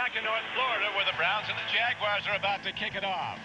back to North Florida, where the Browns and the Jaguars are about to kick it off.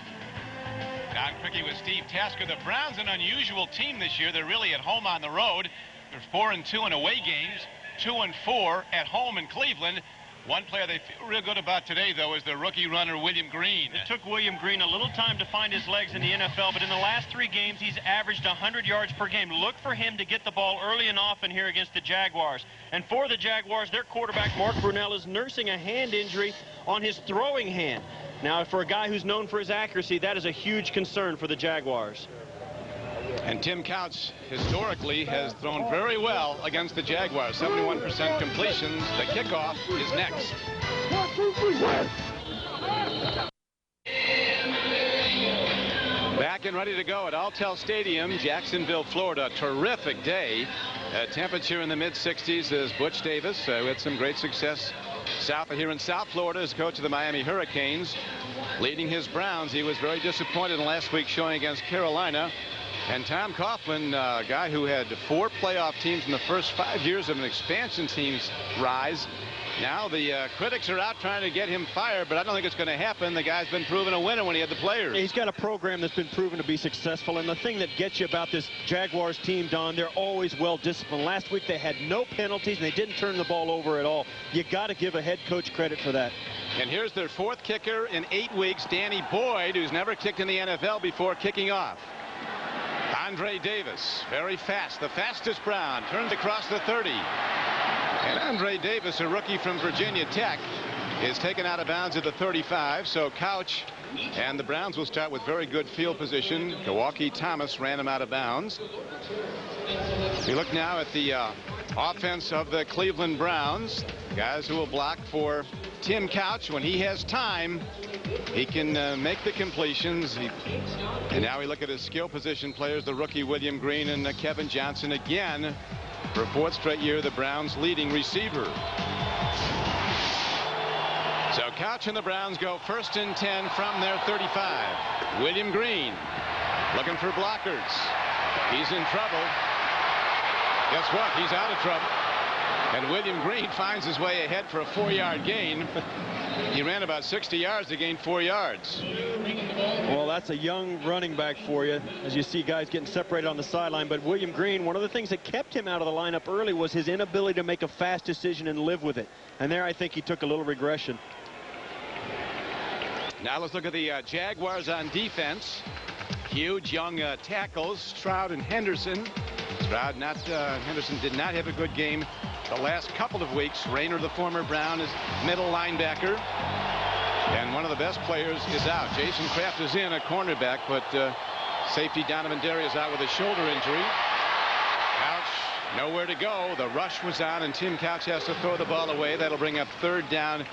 Don Quickie with Steve Tasker. The Browns, an unusual team this year. They're really at home on the road. They're 4-2 in away games, 2-4 at home in Cleveland. One player they feel real good about today, though, is the rookie runner, William Green. It took William Green a little time to find his legs in the NFL, but in the last 3 games, he's averaged 100 yards per game. Look for him to get the ball early and often here against the Jaguars. And for the Jaguars, their quarterback, Mark Brunell, is nursing a hand injury on his throwing hand. Now, for a guy who's known for his accuracy, that is a huge concern for the Jaguars. And Tim Couch, historically, has thrown very well against the Jaguars. 71% completions. The kickoff is next. Back and ready to go at Alltel Stadium, Jacksonville, Florida. Terrific day. Temperature in the mid-60s as Butch Davis, who had some great success south of here in South Florida as coach of the Miami Hurricanes, leading his Browns. He was very disappointed in last week's showing against Carolina. And Tom Coughlin, a guy who had 4 playoff teams in the first 5 years of an expansion team's rise. Now the critics are out trying to get him fired, but I don't think it's going to happen. The guy's been proven a winner when he had the players. He's got a program that's been proven to be successful, and the thing that gets you about this Jaguars team, Don, they're always well disciplined. Last week they had no penalties, and they didn't turn the ball over at all. You got to give a head coach credit for that. And here's their 4th kicker in 8 weeks, Danny Boyd, who's never kicked in the NFL before kicking off. Andre Davis, very fast, the fastest Brown, turns across the 30. And Andre Davis, a rookie from Virginia Tech, is taken out of bounds at the 35. So Couch and the Browns will start with very good field position. Kawaki Thomas ran him out of bounds. We look now at the offense of the Cleveland Browns. Guys who will block for Tim Couch. When he has time, he can make the completions. And now we look at his skill position players, the rookie William Green and Kevin Johnson again. For a 4th straight year, the Browns' leading receiver. So Couch and the Browns go 1st and 10 from their 35. William Green looking for blockers. He's in trouble. Guess what? He's out of trouble. And William Green finds his way ahead for a 4-yard gain. He ran about 60 yards to gain 4 yards. Well, that's a young running back for you, as you see guys getting separated on the sideline. But William Green, one of the things that kept him out of the lineup early was his inability to make a fast decision and live with it. And there I think he took a little regression. Now let's look at the Jaguars on defense. Huge young tackles, Stroud and Henderson. Henderson did not have a good game the last couple of weeks. Rayner, the former Brown, is middle linebacker. And one of the best players is out. Jason Kraft is in, a cornerback, but safety Donovan Derry is out with a shoulder injury. Couch nowhere to go. The rush was on, and Tim Couch has to throw the ball away. That'll bring up 3rd down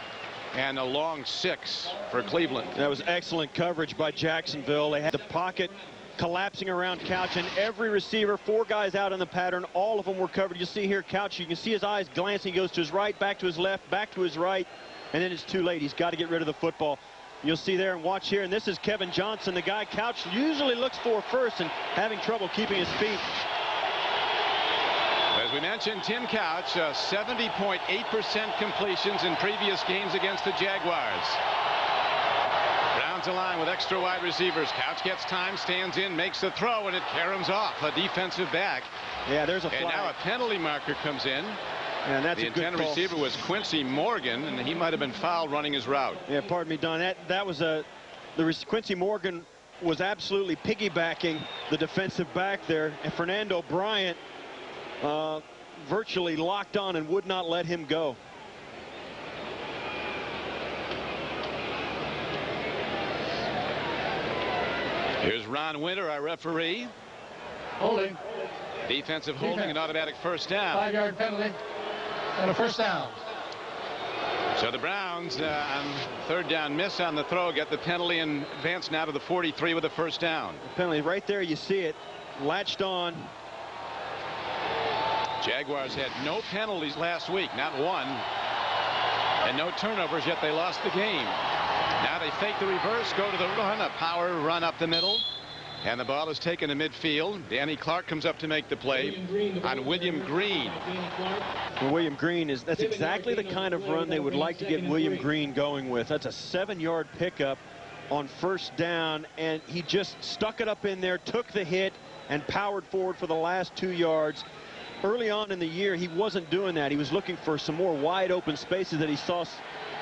and a long 6 for Cleveland. That was excellent coverage by Jacksonville. They had the pocket collapsing around Couch, and every receiver, 4 guys out in the pattern, all of them were covered. You see here Couch, you can see his eyes glancing. He goes to his right, back to his left, back to his right, and then it's too late. He's got to get rid of the football. You'll see there and watch here, and this is Kevin Johnson, the guy Couch usually looks for first and having trouble keeping his feet. As we mentioned, Tim Couch, 70.8% completions in previous games against the Jaguars. Browns a line with extra wide receivers. Couch gets time, stands in, makes the throw, and it caroms off a defensive back. Yeah, there's a flag. And now a penalty marker comes in. And that's the a good intended call. receiver was Quincy Morgan, and he might have been fouled running his route. Yeah, pardon me, Don. That was Quincy Morgan was absolutely piggybacking the defensive back there, and Fernando Bryant virtually locked on and would not let him go. Here's Ron Winter, our referee. Holding. Defensive holding, an automatic 1st down. 5-yard penalty and a 1st down. So the Browns on 3rd down miss on the throw, get the penalty and advance now to the 43 with a 1st down. The penalty right there, you see it, latched on. Jaguars had no penalties last week, not one, and no turnovers, yet they lost the game. Now they fake the reverse, go to the run, a power run up the middle. And the ball is taken to midfield. Danny Clark comes up to make the play on William Green. Well, William Green that's exactly the kind of run they would like to get William Green going with. That's a 7-yard pickup on first down, and he just stuck it up in there, took the hit, and powered forward for the last 2 yards. Early on in the year, he wasn't doing that. He was looking for some more wide open spaces that he saw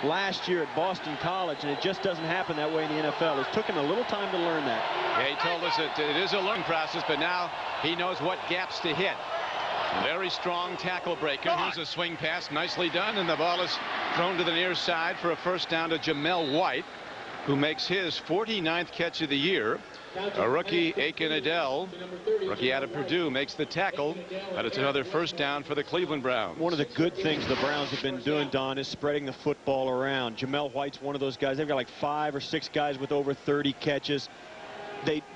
last year at Boston College, and it just doesn't happen that way in the NFL. It took him a little time to learn that. Yeah, he told us that it is a learning process, but now he knows what gaps to hit. Very strong tackle breaker. Here's a swing pass, nicely done, and the ball is thrown to the near side for a first down to Jamel White, who makes his 49th catch of the year. A rookie, Aiken Adele, rookie out of Purdue, makes the tackle, but it's another first down for the Cleveland Browns. One of the good things the Browns have been doing, Don, is spreading the football around. Jamel White's one of those guys. They've got like 5 or 6 guys with over 30 catches.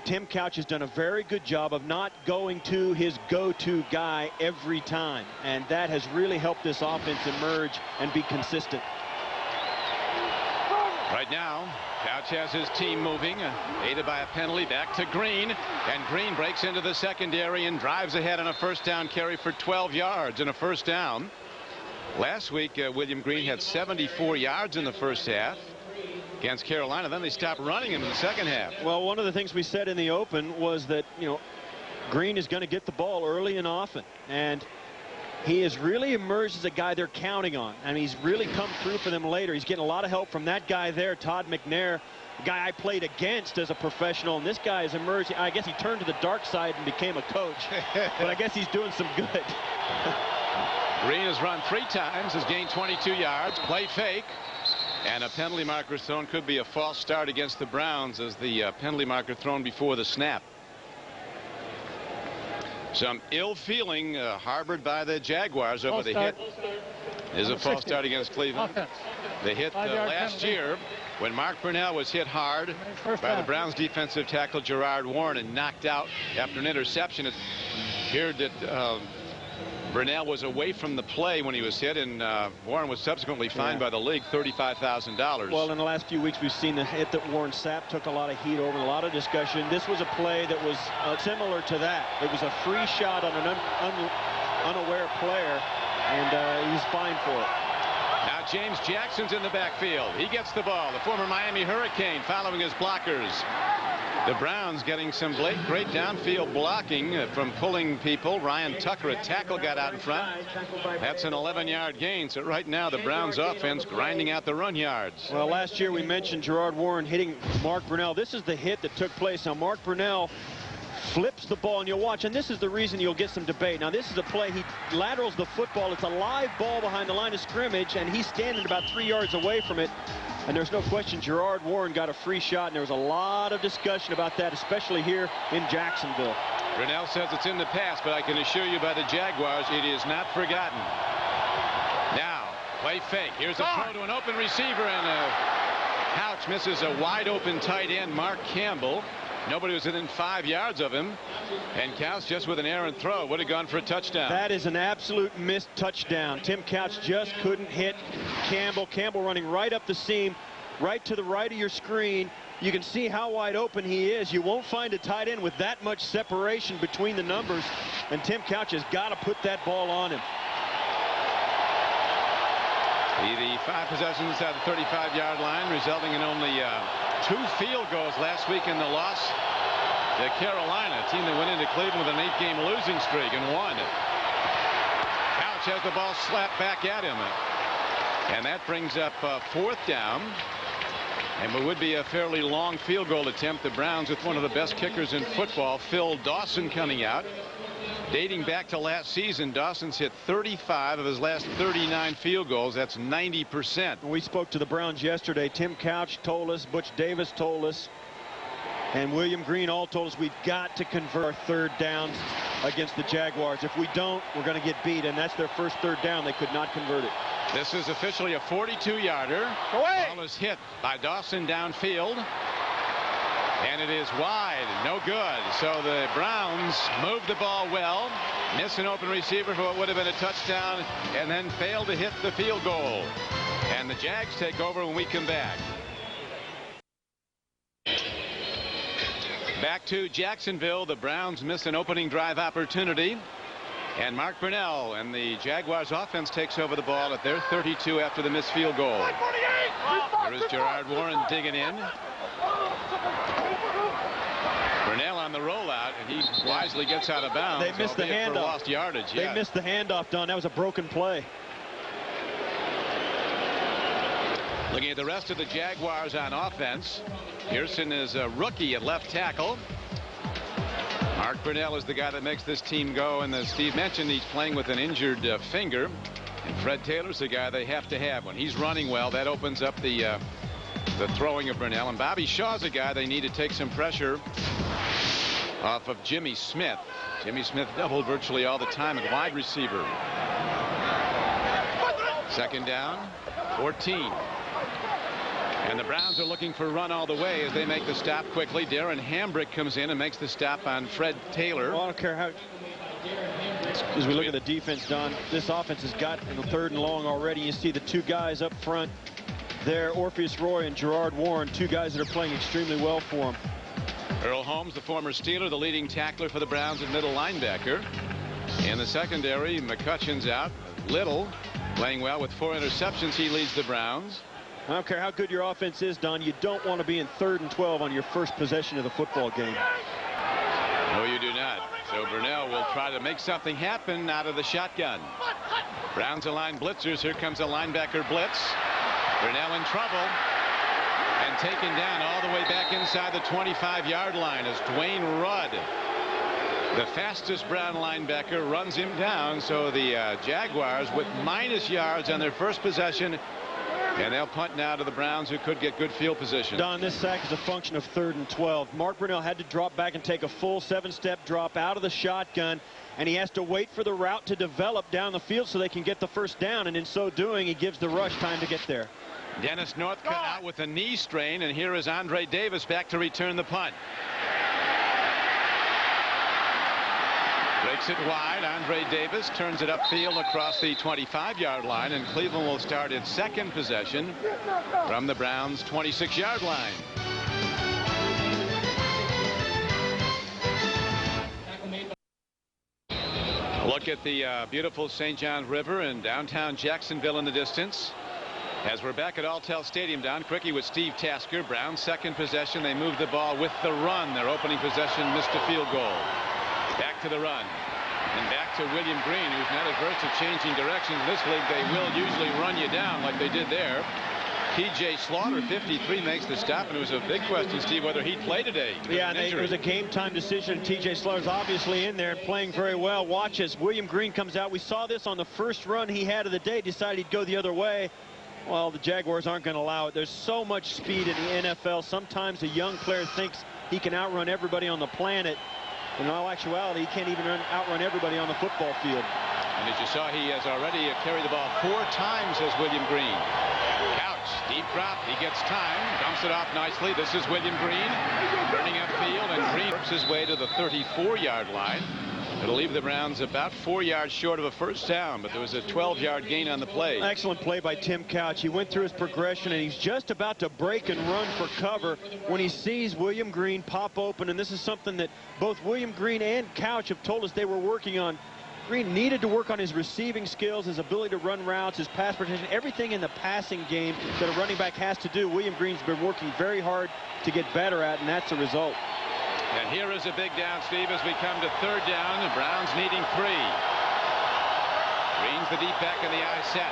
Tim Couch has done a very good job of not going to his go-to guy every time, and that has really helped this offense emerge and be consistent. Right now, Couch has his team moving, aided by a penalty. Back to Green, and Green breaks into the secondary and drives ahead on a first down carry for 12 yards and a first down. Last week, William Green had 74 yards in the first half against Carolina. Then they stopped running him in the second half. Well, one of the things we said in the open was that, Green is going to get the ball early and often, and he has really emerged as a guy they're counting on, and he's really come through for them later. He's getting a lot of help from that guy there, Todd McNair, a guy I played against as a professional, and this guy has emerged. I guess he turned to the dark side and became a coach, but I guess he's doing some good. Green has run 3 times, has gained 22 yards, play fake, and a penalty marker thrown. Could be a false start against the Browns, as the penalty marker thrown before the snap. Some ill feeling harbored by the Jaguars over the hit. Is a false start against Cleveland. The hit last year when Mark Brunell was hit hard by the Browns defensive tackle Gerard Warren and knocked out after an interception. It appeared that Brunell was away from the play when he was hit, and Warren was subsequently fined by the league $35,000. Well, in the last few weeks, we've seen the hit that Warren Sapp took a lot of heat over, a lot of discussion. This was a play that was similar to that. It was a free shot on an unaware player, and he was fined for it. Now James Jackson's in the backfield. He gets the ball. The former Miami Hurricane following his blockers. The Browns getting some great downfield blocking from pulling people. Ryan Tucker, a tackle, got out in front. That's an 11-yard gain. So right now the Browns offense grinding out the run yards. Well, last year we mentioned Gerard Warren hitting Mark Brunell. This is the hit that took place. Now Mark Brunell flips the ball, and you'll watch, and this is the reason you'll get some debate. Now this is a play, he laterals the football. It's a live ball behind the line of scrimmage, and he's standing about 3 yards away from it. And there's no question Gerard Warren got a free shot, and there was a lot of discussion about that, especially here in Jacksonville. Brunell says it's in the past, but I can assure you by the Jaguars, it is not forgotten. Now, play fake. Here's a throw to an open receiver, and Couch misses a wide open tight end, Mark Campbell. Nobody was within 5 yards of him, and Couch just with an errant throw would have gone for a touchdown. That is an absolute missed touchdown. Tim Couch just couldn't hit Campbell. Campbell running right up the seam, right to the right of your screen. You can see how wide open he is. You won't find a tight end with that much separation between the numbers, and Tim Couch has got to put that ball on him. The 5 possessions at the 35-yard line, resulting in only 2 field goals last week in the loss to Carolina, a team that went into Cleveland with an 8-game losing streak and won. Couch has the ball slapped back at him, and that brings up 4th down, and it would be a fairly long field goal attempt. The Browns with one of the best kickers in football, Phil Dawson, coming out. Dating back to last season, Dawson's hit 35 of his last 39 field goals. That's 90%. We spoke to the Browns yesterday. Tim Couch told us, Butch Davis told us, and William Green all told us we've got to convert our 3rd downs against the Jaguars. If we don't, we're going to get beat, and that's their first 3rd down. They could not convert it. This is officially a 42-yarder. Ball is hit by Dawson downfield. And it is wide, no good. So the Browns move the ball well, miss an open receiver for what would have been a touchdown, and then fail to hit the field goal. And the Jags take over when we come back. Back to Jacksonville. The Browns miss an opening drive opportunity. And Mark Brunell and the Jaguars offense takes over the ball at their 32 after the missed field goal. There is Gerard Warren digging in. Brunell on the rollout, and he wisely gets out of bounds. They missed the handoff. Lost yardage. They missed the handoff, Don. That was a broken play. Looking at the rest of the Jaguars on offense, Pearson is a rookie at left tackle. Mark Brunell is the guy that makes this team go, and as Steve mentioned, he's playing with an injured finger. And Fred Taylor's the guy they have to have. When he's running well, that opens up the throwing of Brunell. And Bobby Shaw's a guy they need to take some pressure off of Jimmy Smith. Jimmy Smith doubled virtually all the time at wide receiver. Second down, 14. And the Browns are looking for run all the way as they make the stop quickly. Darren Hambrick comes in and makes the stop on Fred Taylor. Well, I don't care how. As we look at the defense, Don, this offense has got in the 3rd and long already. You see the two guys up front there, Orpheus Roy and Gerard Warren, two guys that are playing extremely well for him. Earl Holmes, the former Steeler, the leading tackler for the Browns at middle linebacker. In the secondary, McCutcheon's out. Little playing well with 4 interceptions. He leads the Browns. I don't care how good your offense is, Don. You don't want to be in 3rd and 12 on your first possession of the football game. No, you do not. So Brunell will try to make something happen out of the shotgun. Browns align blitzers. Here comes a linebacker blitz. Brunell in trouble and taken down all the way back inside the 25-yard line as Dwayne Rudd, the fastest Brown linebacker, runs him down. So the Jaguars with minus yards on their first possession. And they'll punt now to the Browns, who could get good field position. Don, this sack is a function of 3rd and 12. Mark Brunell had to drop back and take a full 7-step drop out of the shotgun, and he has to wait for the route to develop down the field so they can get the first down, and in so doing, he gives the rush time to get there. Dennis Northcutt out with a knee strain, and here is Andre Davis back to return the punt. Breaks it wide. Andre Davis turns it upfield across the 25-yard line, and Cleveland will start its second possession from the Browns' 26-yard line. Look at the beautiful St. Johns River and downtown Jacksonville in the distance. As we're back at Alltel Stadium, Don, quickie with Steve Tasker. Browns' second possession. They move the ball with the run. Their opening possession missed a field goal. Back to the run. And back to William Green, who's not averse to changing directions. In this league, they will usually run you down like they did there. T.J. Slaughter, 53, makes the stop, and it was a big question, Steve, whether he'd play today. Yeah, it was a game-time decision. T.J. Slaughter's obviously in there and playing very well. Watch as William Green comes out. We saw this on the first run he had of the day. Decided he'd go the other way. Well, the Jaguars aren't going to allow it. There's so much speed in the NFL. Sometimes a young player thinks he can outrun everybody on the planet. In all actuality, he can't even outrun everybody on the football field. And as you saw, he has already carried the ball 4 times as William Green. Couch, deep drop, he gets time, dumps it off nicely. This is William Green, turning upfield, and Green works his way to the 34-yard line. It'll leave the Browns about 4 yards short of a first down, but there was a 12-yard gain on the play. Excellent play by Tim Couch. He went through his progression, and he's just about to break and run for cover when he sees William Green pop open, and this is something that both William Green and Couch have told us they were working on. Green needed to work on his receiving skills, his ability to run routes, his pass protection, everything in the passing game that a running back has to do. William Green's been working very hard to get better at, and that's the result. And here is a big down, Steve, as we come to 3rd down. The Browns needing 3. Green's the deep back in the eye set.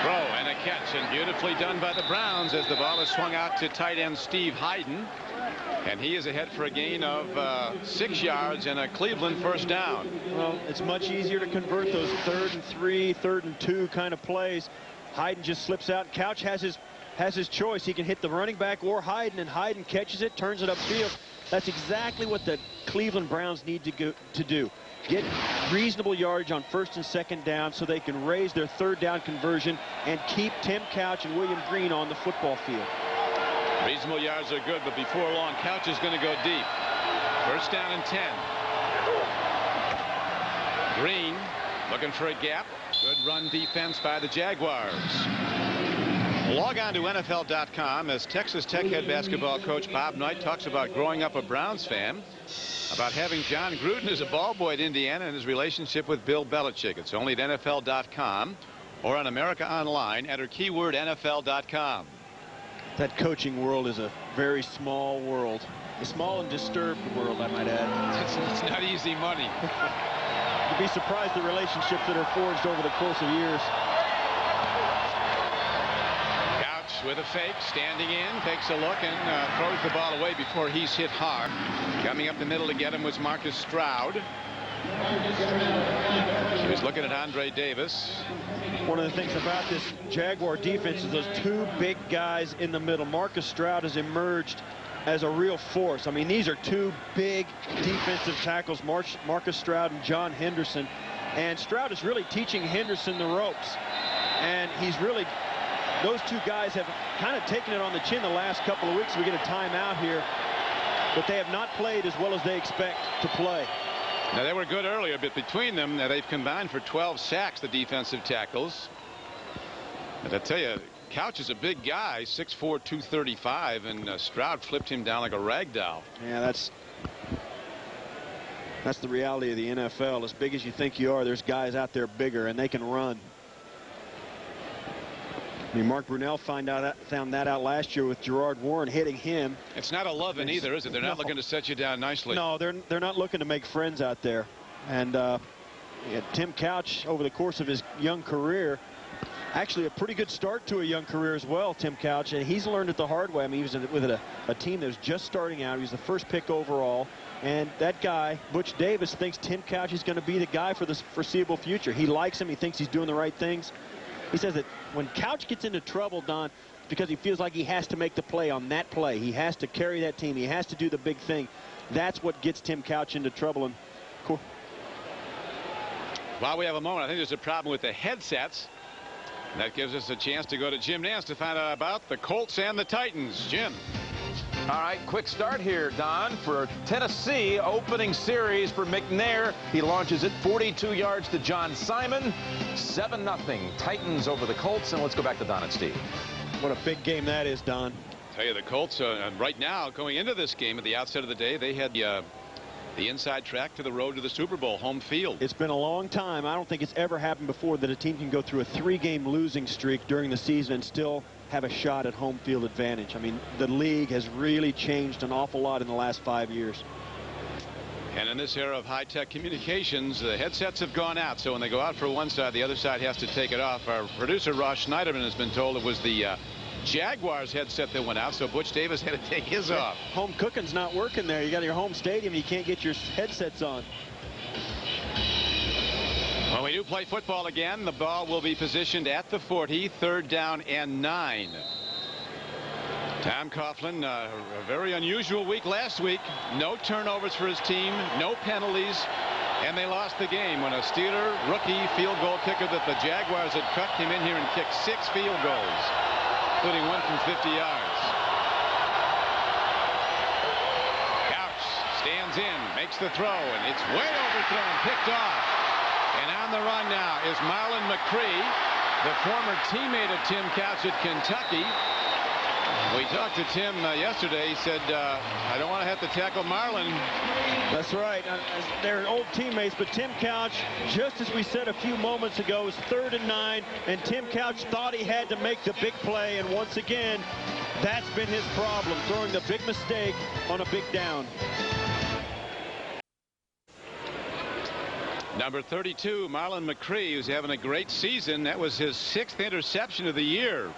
Throw and a catch, and beautifully done by the Browns as the ball is swung out to tight end Steve Hayden. And he is ahead for a gain of 6 yards and a Cleveland first down. Well, it's much easier to convert those 3rd and 3, 3rd and 2 kind of plays. Hayden just slips out. Couch has his choice. He can hit the running back or Hayden, and Hayden catches it, turns it upfield. That's exactly what the Cleveland Browns need to do. Get reasonable yardage on 1st and 2nd down so they can raise their 3rd down conversion and keep Tim Couch and William Green on the football field. Reasonable yards are good, but before long, Couch is going to go deep. 1st down and 10. Green looking for a gap. Good run defense by the Jaguars. Log on to NFL.com as Texas Tech head basketball coach Bob Knight talks about growing up a Browns fan, about having John Gruden as a ball boy at Indiana, and his relationship with Bill Belichick. It's only at NFL.com or on America Online. Enter keyword NFL.com. That coaching world is a very small world. A small and disturbed world, I might add. It's not easy money. You'd be surprised the relationships that are forged over the course of years. Couch with a fake, standing in, takes a look, and throws the ball away before he's hit hard. Coming up the middle to get him was Marcus Stroud. He was looking at Andre Davis. One of the things about this Jaguar defense is those two big guys in the middle. Marcus Stroud has emerged as a real force. I mean, these are two big defensive tackles, Marcus Stroud and John Henderson. And Stroud is really teaching Henderson the ropes. And he's really, those two guys have kind of taken it on the chin the last couple of weeks. We get a timeout here. But they have not played as well as they expect to play. Now, they were good earlier, but between them, they've combined for 12 sacks, the defensive tackles. And I tell you, Couch is a big guy, 6'4", 235, and Stroud flipped him down like a rag doll. Yeah, that's the reality of the NFL. As big as you think you are, there's guys out there bigger, and they can run. I mean, Mark Brunell found that out last year with Gerard Warren hitting him. It's not a loving either, is it? They're not looking to set you down nicely. No, they're not looking to make friends out there. And Tim Couch, over the course of his young career, actually a pretty good start to a young career as well, Tim Couch, and he's learned it the hard way. I mean, he was with a team that was just starting out. He was the first pick overall, and that guy, Butch Davis, thinks Tim Couch is going to be the guy for the foreseeable future. He likes him. He thinks he's doing the right things. He says that when Couch gets into trouble, Don, because he feels like he has to make the play on that play. He has to carry that team. He has to do the big thing. That's what gets Tim Couch into trouble. And cool. While we have a moment, I think there's a problem with the headsets. That gives us a chance to go to Jim Nance to find out about the Colts and the Titans. Jim. All right, quick start here, Don, for Tennessee. Opening series for McNair. He launches it 42 yards to John Simon. 7-0 Titans over the Colts. And let's go back to Don and Steve. What a big game that is, Don. Tell you, the Colts, right now, going into this game at the outset of the day, they had the inside track to the road to the Super Bowl, home field. It's been a long time. I don't think it's ever happened before that a team can go through a 3-game losing streak during the season and still have a shot at home field advantage. I mean, the league has really changed an awful lot in the last 5 years. And in this era of high-tech communications, the headsets have gone out. So when they go out for one side, the other side has to take it off. Our producer, Ross Schneiderman, has been told it was the Jaguars headset that went out, so Butch Davis had to take his off. Home cooking's not working there. You got your home stadium, you can't get your headsets on. When we do play football again, the ball will be positioned at the 40, 3rd down and 9. Tom Coughlin, a very unusual week last week. No turnovers for his team, no penalties, and they lost the game when a Steeler rookie field goal kicker that the Jaguars had cut came in here and kicked 6 field goals, including one from 50 yards. Couch stands in, makes the throw, and it's way overthrown, picked off. And on the run now is Marlon McCree, the former teammate of Tim Couch at Kentucky. We talked to Tim yesterday. He said, I don't want to have to tackle Marlon. That's right. They're old teammates, but Tim Couch, just as we said a few moments ago, is 3rd and 9, and Tim Couch thought he had to make the big play, and once again, that's been his problem, throwing the big mistake on a big down. Number 32, Marlon McCree, who's having a great season. That was his 6th interception of the year.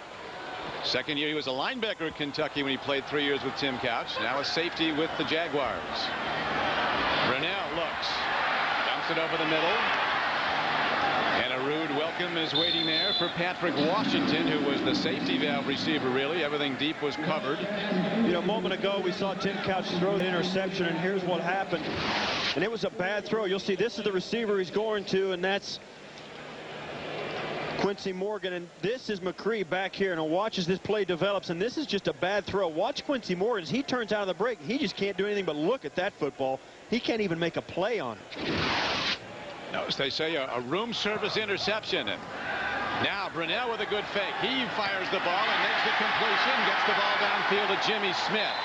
Second year he was a linebacker at Kentucky when he played 3 years with Tim Couch. Now a safety with the Jaguars. Brunell looks, dumps it over the middle. And a rude welcome is waiting there for Patrick Washington, who was the safety valve receiver, really. Everything deep was covered. You know, a moment ago we saw Tim Couch throw the interception, and here's what happened. And it was a bad throw. You'll see this is the receiver he's going to, and that's Quincy Morgan, and this is McCree back here. And watch as this play develops, and this is just a bad throw. Watch Quincy Morgan as he turns out of the break. He just can't do anything but look at that football. He can't even make a play on it. Notice they say a room service interception. Now Brunell with a good fake. He fires the ball and makes the completion. Gets the ball downfield to Jimmy Smith.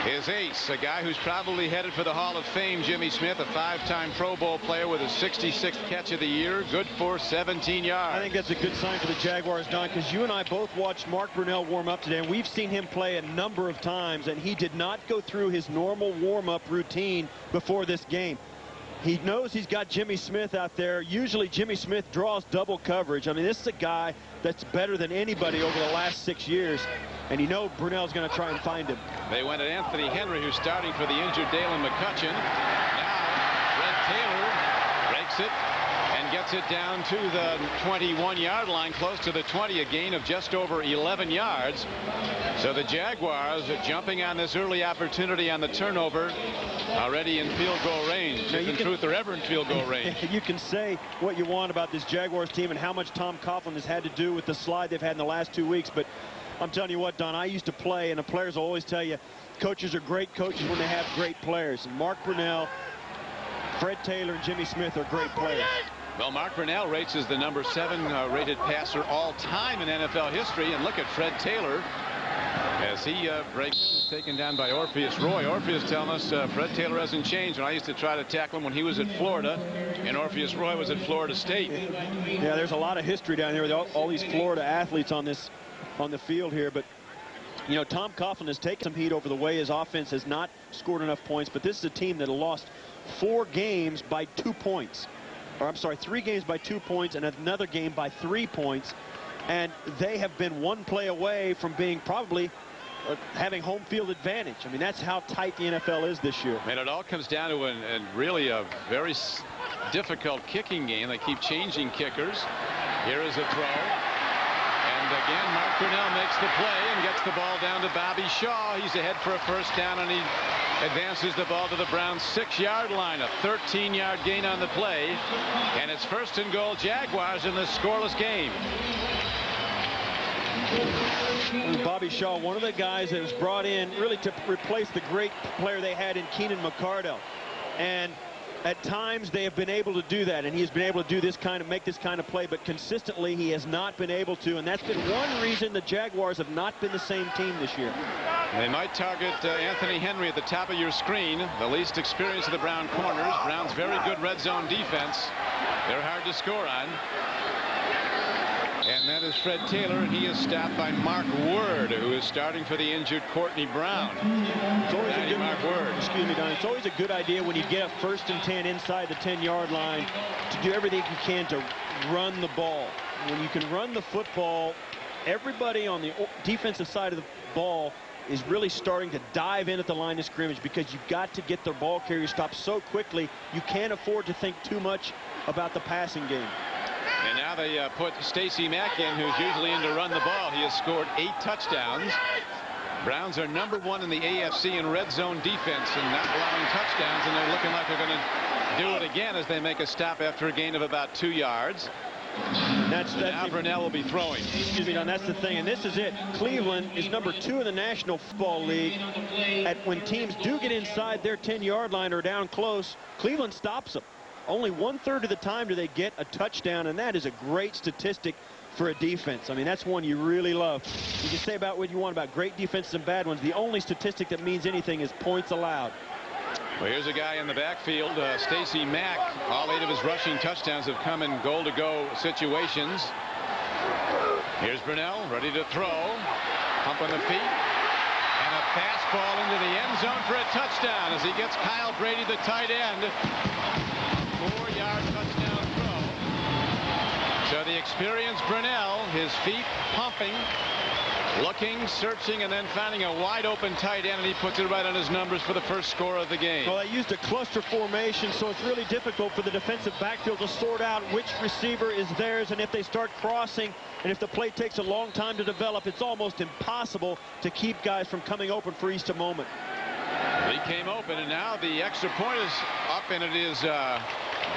His ace, a guy who's probably headed for the Hall of Fame, Jimmy Smith, a 5-time Pro Bowl player with his 66th catch of the year, good for 17 yards. I think that's a good sign for the Jaguars, Don, because you and I both watched Mark Brunell warm up today, and we've seen him play a number of times, and he did not go through his normal warm-up routine before this game. He knows he's got Jimmy Smith out there. Usually Jimmy Smith draws double coverage. I mean, this is a guy that's better than anybody over the last 6 years. And you know Brunell's going to try and find him. They went at Anthony Henry, who's starting for the injured Dalen McCutcheon. Now Fred Taylor breaks it and gets it down to the 21-yard line, close to the 20, a gain of just over 11 yards. So the Jaguars are jumping on this early opportunity on the turnover, already in field goal range. If in truth they're ever in field goal range. You can say what you want about this Jaguars team and how much Tom Coughlin has had to do with the slide they've had in the last 2 weeks, but I'm telling you what, Don, I used to play, and the players will always tell you, coaches are great coaches when they have great players. And Mark Brunell, Fred Taylor, and Jimmy Smith are great players. Well, Mark Brunell rates as the number 7 rated passer all time in NFL history. And look at Fred Taylor as he breaks, taken down by Orpheus Roy. Orpheus telling us Fred Taylor hasn't changed. When I used to try to tackle him when he was at Florida, and Orpheus Roy was at Florida State. Yeah, there's a lot of history down there with all these Florida athletes on the field here, but you know, Tom Coughlin has taken some heat over the way his offense has not scored enough points, but this is a team that lost 4 games by 2 points, or I'm sorry, 3 games by 2 points and another game by 3 points, and they have been 1 play away from being probably having home field advantage. I mean, that's how tight the NFL is this year. And it all comes down to really a very difficult kicking game. They keep changing kickers. Here is a throw. And again, Mark Brunell makes the play and gets the ball down to Bobby Shaw. He's ahead for a first down, and he advances the ball to the Browns' 6-yard line. A 13-yard gain on the play. And it's 1st and goal Jaguars in this scoreless game. Bobby Shaw, one of the guys that was brought in really to replace the great player they had in Keenan McCardell. And at times they have been able to do that, and he's been able to do make this kind of play, but consistently he has not been able to, and that's been one reason the Jaguars have not been the same team this year. They might target Anthony Henry at the top of your screen, the least experienced of the Brown corners. Brown's very good red zone defense. They're hard to score on. And that is Fred Taylor, and he is stopped by Mark Word, who is starting for the injured Courtney Brown. It's always a good, Mark Word. Excuse me, Don. It's always a good idea when you get a 1st and 10 inside the 10-yard line to do everything you can to run the ball. When you can run the football, everybody on the defensive side of the ball is really starting to dive in at the line of scrimmage, because you've got to get the ball carrier stopped so quickly. You can't afford to think too much about the passing game. And now they put Stacey Mack in, who's usually in to run the ball. He has scored 8 touchdowns. Browns are number 1 in the AFC in red zone defense and not allowing touchdowns, and they're looking like they're going to do it again as they make a stop after a gain of about 2 yards. Now Brunell will be throwing. Excuse me, Don, that's the thing, and this is it. Cleveland is number 2 in the National Football League. When teams do get inside their 10-yard line or down close, Cleveland stops them. Only 1/3 of the time do they get a touchdown, and that is a great statistic for a defense. I mean, that's one you really love. You can say about what you want about great defenses and bad ones. The only statistic that means anything is points allowed. Well, here's a guy in the backfield, Stacey Mack. All 8 of his rushing touchdowns have come in goal-to-go situations. Here's Brunell, ready to throw. Pump on the feet. And a fastball into the end zone for a touchdown as he gets Kyle Brady, the tight end. 4-yard touchdown throw. So the experienced Brunell, his feet pumping, looking, searching, and then finding a wide open tight end, and he puts it right on his numbers for the first score of the game. Well, they used a cluster formation, so it's really difficult for the defensive backfield to sort out which receiver is theirs, and if they start crossing, and if the play takes a long time to develop, it's almost impossible to keep guys from coming open for each moment. He came open, and now the extra point is up, and it is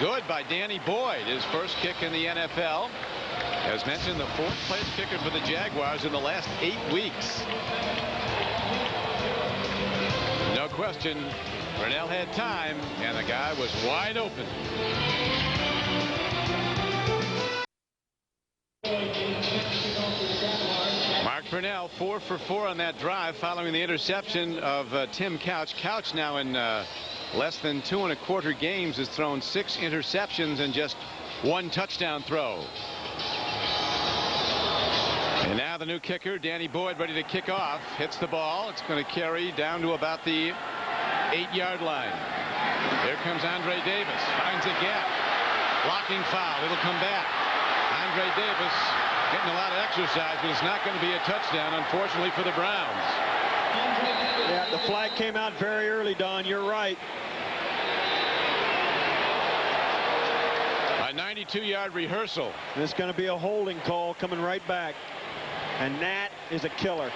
good by Danny Boyd, his first kick in the NFL. As mentioned, the 4th place kicker for the Jaguars in the last 8 weeks. No question, Brunell had time, and the guy was wide open. Mark Brunell 4 for 4 on that drive following the interception of Tim Couch. Couch now in less than 2 1/4 games has thrown 6 interceptions and just 1 touchdown throw. And now the new kicker, Danny Boyd, ready to kick off. Hits the ball. It's going to carry down to about the 8-yard line. Here comes Andre Davis. Finds a gap. Blocking foul. It'll come back. Andre Davis getting a lot of exercise, but it's not going to be a touchdown, unfortunately, for the Browns. Yeah, the flag came out very early, Don. You're right. A 92-yard rehearsal. There's going to be a holding call coming right back. And that is a killer.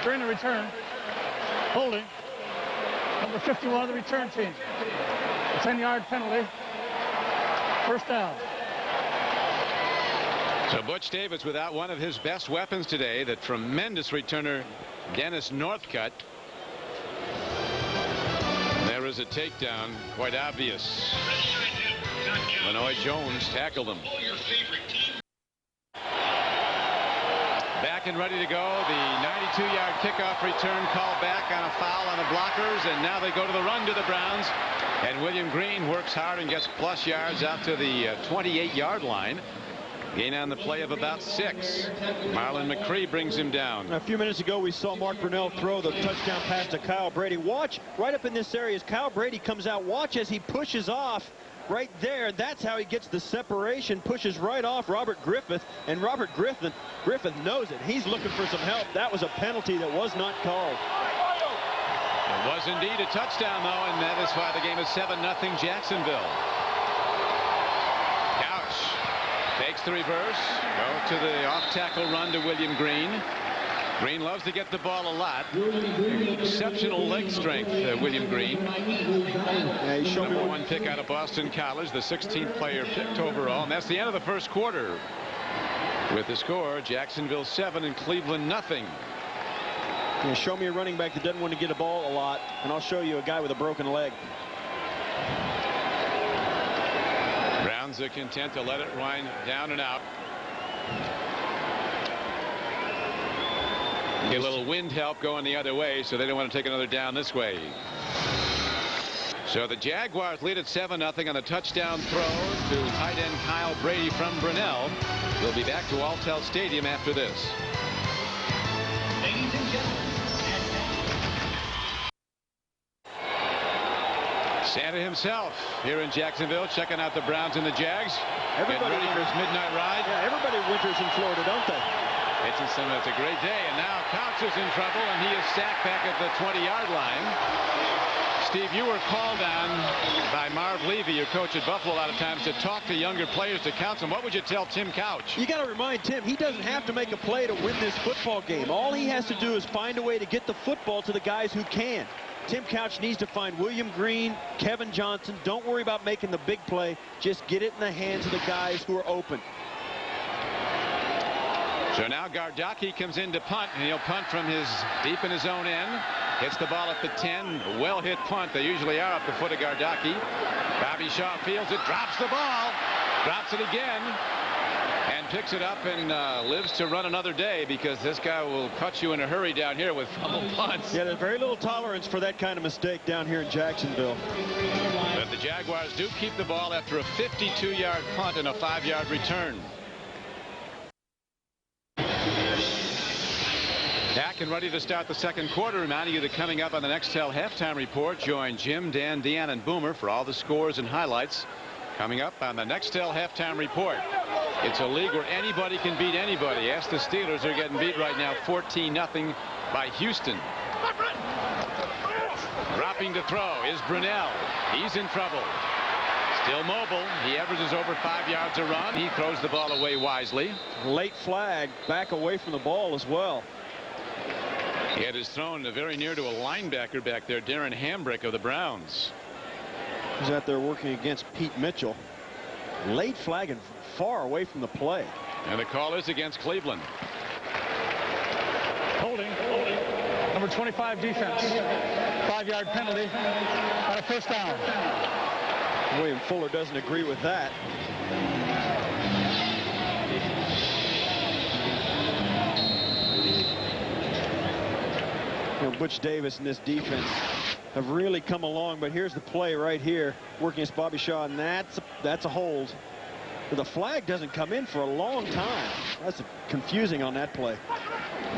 During the return, holding, number 51 of the return team. A 10-yard penalty. First down. So Butch Davis without one of his best weapons today, the tremendous returner Dennis Northcutt. There is a takedown, quite obvious. Lenoy Jones tackled him. Back and ready to go. The 92-yard kickoff return called back on a foul on the blockers, and now they go to the run to the Browns. And William Green works hard and gets plus yards out to the 28-yard line. Gain on the play of about 6. Marlon McCree brings him down. A few minutes ago, we saw Mark Brunell throw the touchdown pass to Kyle Brady. Watch right up in this area as Kyle Brady comes out. Watch as he pushes off right there. That's how he gets the separation. Pushes right off Robert Griffith, and Robert Griffith knows it. He's looking for some help. That was a penalty that was not called. It was indeed a touchdown, though, and that is why the game is 7-0 Jacksonville. Couch takes the reverse, go to the off-tackle run to William Green. Green loves to get the ball a lot. Exceptional leg strength, William Green. Yeah, he showed Number 1 pick out of Boston College, the 16th player picked overall. And that's the end of the first quarter. With the score, Jacksonville 7 and Cleveland nothing. Yeah, show me a running back that doesn't want to get a ball a lot, and I'll show you a guy with a broken leg. Browns are content to let it wind down and out. Get a little wind help going the other way, so they don't want to take another down this way. So the Jaguars lead at 7-0 on a touchdown throw to tight end Kyle Brady from Brunell. We'll be back to Alltel Stadium after this. Ladies and gentlemen, Santa himself here in Jacksonville, checking out the Browns and the Jags. Getting ready for his midnight ride. Yeah, everybody winters in Florida, don't they? It's a great day, and now Couch is in trouble, and he is sacked back at the 20-yard line. Steve, you were called on by Marv Levy, your coach at Buffalo, a lot of times to talk to younger players to counsel them. What would you tell Tim Couch? You got to remind Tim, he doesn't have to make a play to win this football game. All he has to do is find a way to get the football to the guys who can. Tim Couch needs to find William Green, Kevin Johnson. Don't worry about making the big play. Just get it in the hands of the guys who are open. So now Gardocki comes in to punt, and he'll punt from deep in his own end. Hits the ball at the 10. Well hit punt. They usually are up the foot of Gardocki. Bobby Shaw fields it, drops the ball, drops it again, and picks it up and lives to run another day, because this guy will cut you in a hurry down here with fumble punts. Yeah, there's very little tolerance for that kind of mistake down here in Jacksonville. But the Jaguars do keep the ball after a 52-yard punt and a 5-yard return. Back and ready to start the second quarter. Reminding you that coming up on the Nextel halftime report, join Jim, Dan, Deanne, and Boomer for all the scores and highlights. Coming up on the Nextel halftime report. It's a league where anybody can beat anybody. Ask the Steelers. They're getting beat right now 14-0 by Houston. Dropping to throw is Brunell. He's in trouble. Still mobile. He averages over 5 yards a run. He throws the ball away wisely. Late flag, back away from the ball as well. It is thrown very near to a linebacker back there, Darren Hambrick of the Browns. He's out there working against Pete Mitchell. Late flag and far away from the play. And the call is against Cleveland. Holding. Number 25 defense. 5-yard penalty. On a first down. William Fuller doesn't agree with that. You know, Butch Davis and this defense have really come along, but here's the play right here, working against Bobby Shaw, and that's a hold. But the flag doesn't come in for a long time. That's confusing on that play.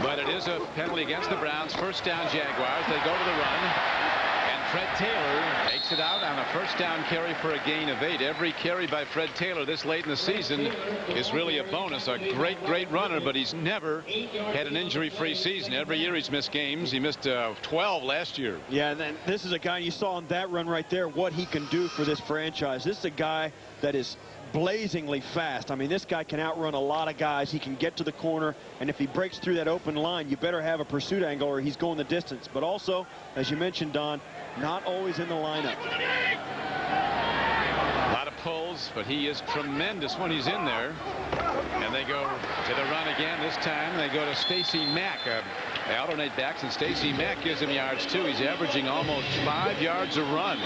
But it is a penalty against the Browns. First down, Jaguars. They go to the run. And Fred Taylor takes it out on a first down carry for a gain of 8. Every carry by Fred Taylor this late in the season is really a bonus. A great, great runner, but he's never had an injury-free season. Every year he's missed games. He missed 12 last year. Yeah, and then this is a guy you saw on that run right there, what he can do for this franchise. This is a guy that is blazingly fast. I mean, this guy can outrun a lot of guys. He can get to the corner, and if he breaks through that open line, you better have a pursuit angle or he's going the distance. But also, as you mentioned, Don, not always in the lineup. A lot of pulls, but he is tremendous when he's in there. And they go to the run again. This time they go to Stacey Mack. They alternate backs, and Stacey Mack gives him yards too. He's averaging almost 5 yards a run.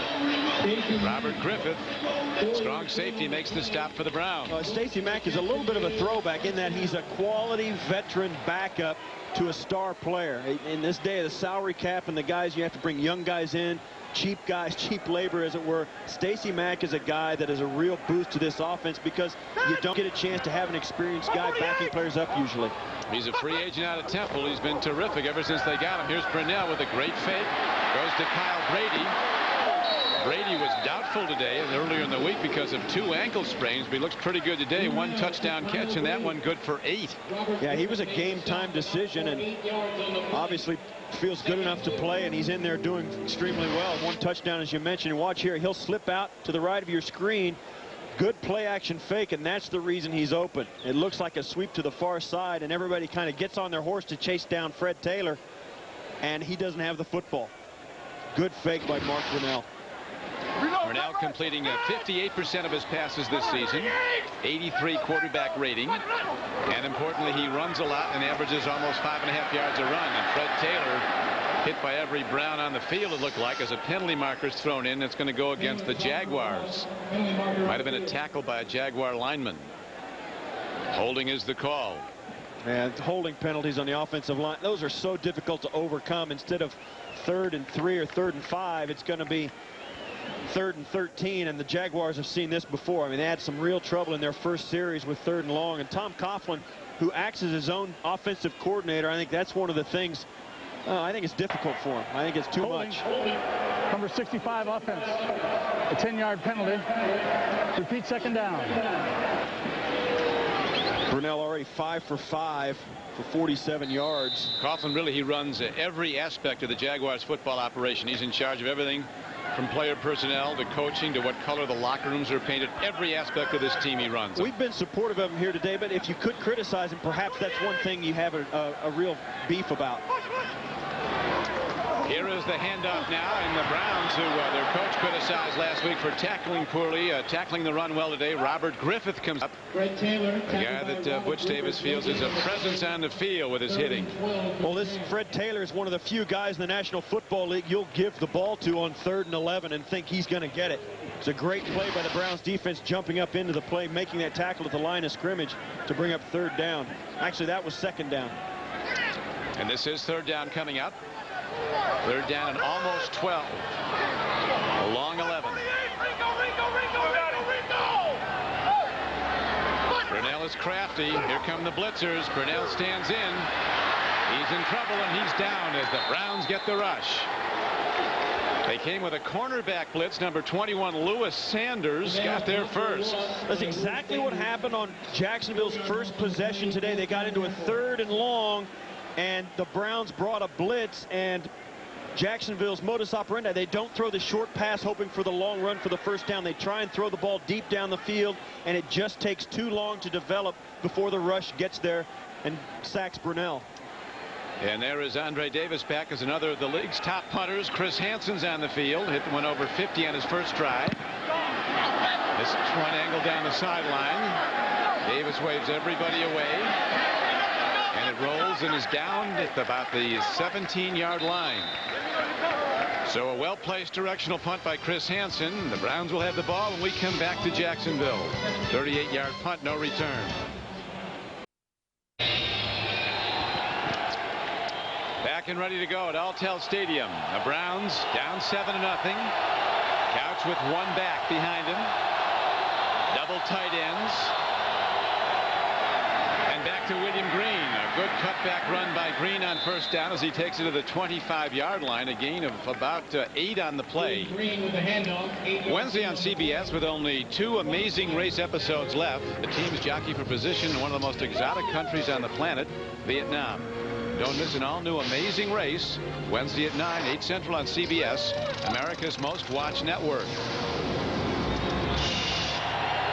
Robert Griffith, strong safety, makes the stop for the Browns. Stacey Mack is a little bit of a throwback in that he's a quality veteran backup to a star player. In this day of the salary cap and the guys, you have to bring young guys in, cheap guys, cheap labor, as it were. Stacey Mack is a guy that is a real boost to this offense because you don't get a chance to have an experienced guy backing players up usually. He's a free agent out of Temple. He's been terrific ever since they got him. Here's Brunell with a great fake. Goes to Kyle Brady. Brady was doubtful today and earlier in the week because of 2 ankle sprains, but he looks pretty good today. 1 touchdown catch, and that one good for 8. Yeah, he was a game-time decision, and obviously feels good enough to play, and he's in there doing extremely well. 1 touchdown, as you mentioned. Watch here, he'll slip out to the right of your screen. Good play-action fake, and that's the reason he's open. It looks like a sweep to the far side, and everybody kind of gets on their horse to chase down Fred Taylor, and he doesn't have the football. Good fake by Mark Brunell. Brunell completing 58% of his passes this season, 83 quarterback rating, and importantly, he runs a lot and averages almost 5.5 yards a run. And Fred Taylor hit by every Brown on the field, it looked like, as a penalty marker's thrown in. It's going to go against the Jaguars. Might have been a tackle by a Jaguar lineman. Holding is the call. And holding penalties on the offensive line, those are so difficult to overcome. Instead of 3rd and 3 or 3rd and 5, it's going to be 3rd and 13, and the Jaguars have seen this before. I mean, they had some real trouble in their first series with 3rd and long, and Tom Coughlin, who acts as his own offensive coordinator, I think that's one of the things I think it's difficult for him. I think it's too much. Number 65 offense, a 10-yard penalty. Repeat, 2nd down. Brunell already 5 for 5 for 47 yards. Coughlin, really, he runs every aspect of the Jaguars football operation. He's in charge of everything from player personnel to coaching to what color the locker rooms are painted. Every aspect of this team he runs. We've been supportive of him here today, but if you could criticize him, perhaps that's one thing you have a real beef about. Here is the handoff now, and the Browns, who their coach criticized last week for tackling poorly, tackling the run well today. Robert Griffith comes up. Fred Taylor, the guy that Butch Davis feels is a presence on the field with his hitting. Well, this Fred Taylor is one of the few guys in the National Football League you'll give the ball to on 3rd and 11 and think he's going to get it. It's a great play by the Browns defense, jumping up into the play, making that tackle at the line of scrimmage to bring up 3rd down. Actually, that was 2nd down. And this is 3rd down coming up. 3rd down and almost 12. A long 11. Brunell is crafty. Here come the blitzers. Brunell stands in. He's in trouble, and he's down as the Browns get the rush. They came with a cornerback blitz. Number 21, Lewis Sanders, got there first. That's exactly what happened on Jacksonville's first possession today. They got into a 3rd and long, and the Browns brought a blitz, and Jacksonville's modus operandi, they don't throw the short pass hoping for the long run for the first down. They try and throw the ball deep down the field, and it just takes too long to develop before the rush gets there and sacks Brunell. And there is Andre Davis back as another of the league's top punters. Chris Hansen's on the field. Hit one over 50 on his first try. This one angle down the sideline. Davis waves everybody away. And it rolls and is down at about the 17-yard line. So a well-placed directional punt by Chris Hansen. The Browns will have the ball when we come back to Jacksonville. 38-yard punt, no return. Back and ready to go at Alltel Stadium. The Browns down 7-0. Couch with one back behind him. Double tight ends. And back to William Green. A good cutback run by Green on first down as he takes it to the 25-yard line. A gain of about 8 on the play. Wednesday on CBS with only 2 Amazing Race episodes left. The teams jockey for position in one of the most exotic countries on the planet, Vietnam. Don't miss an all-new Amazing Race Wednesday at 9, 8 Central on CBS, America's most watched network.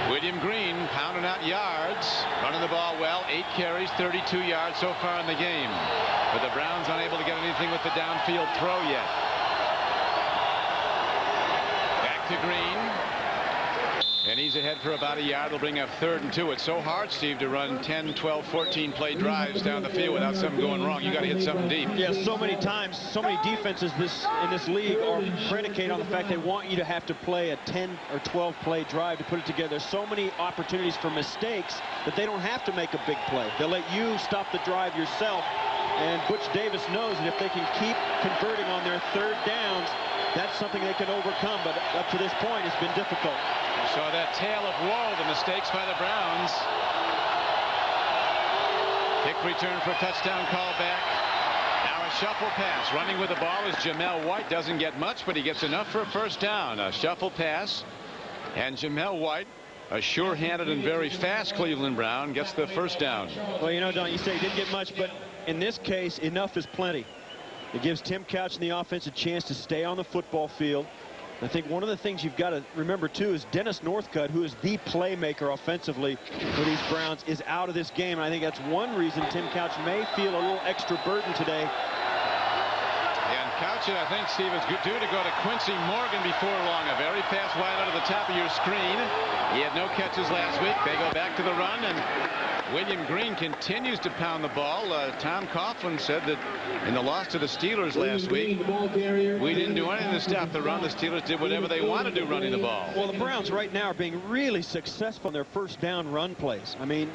William Green pounding out yards, running the ball well. 8 carries, 32 yards so far in the game. But the Browns unable to get anything with the downfield throw yet. Back to Green. And he's ahead for about a yard. They'll bring up 3rd and 2. It's so hard, Steve, to run 10, 12, 14 play drives down the field without something going wrong. You got to hit something deep. Yeah, so many times, so many defenses in this league are predicated on the fact they want you to have to play a 10 or 12 play drive to put it together. There's so many opportunities for mistakes that they don't have to make a big play. They'll let you stop the drive yourself. And Butch Davis knows that if they can keep converting on their 3rd downs, that's something they can overcome. But up to this point, it's been difficult. So that tale of woe, the mistakes by the Browns. Kick return for a touchdown call back. Now a shuffle pass. Running with the ball is Jamel White. Doesn't get much, but he gets enough for a first down. A shuffle pass. And Jamel White, a sure-handed and very fast Cleveland Brown, gets the first down. Well, you know, Don, you say he didn't get much, but in this case, enough is plenty. It gives Tim Couch and the offense a chance to stay on the football field. I think one of the things you've got to remember, too, is Dennis Northcutt, who is the playmaker offensively for these Browns, is out of this game. And I think that's one reason Tim Couch may feel a little extra burden today. And Couch, I think, Steve, is due to go to Quincy Morgan before long. A very fast wide out of the top of your screen. He had no catches last week. They go back to the run, and William Green continues to pound the ball. Tom Coughlin said that in the loss to the Steelers last week, we didn't do anything to stop the run. The Steelers did whatever they want to do running the ball. Well, the Browns right now are being really successful in their first down run plays. I mean,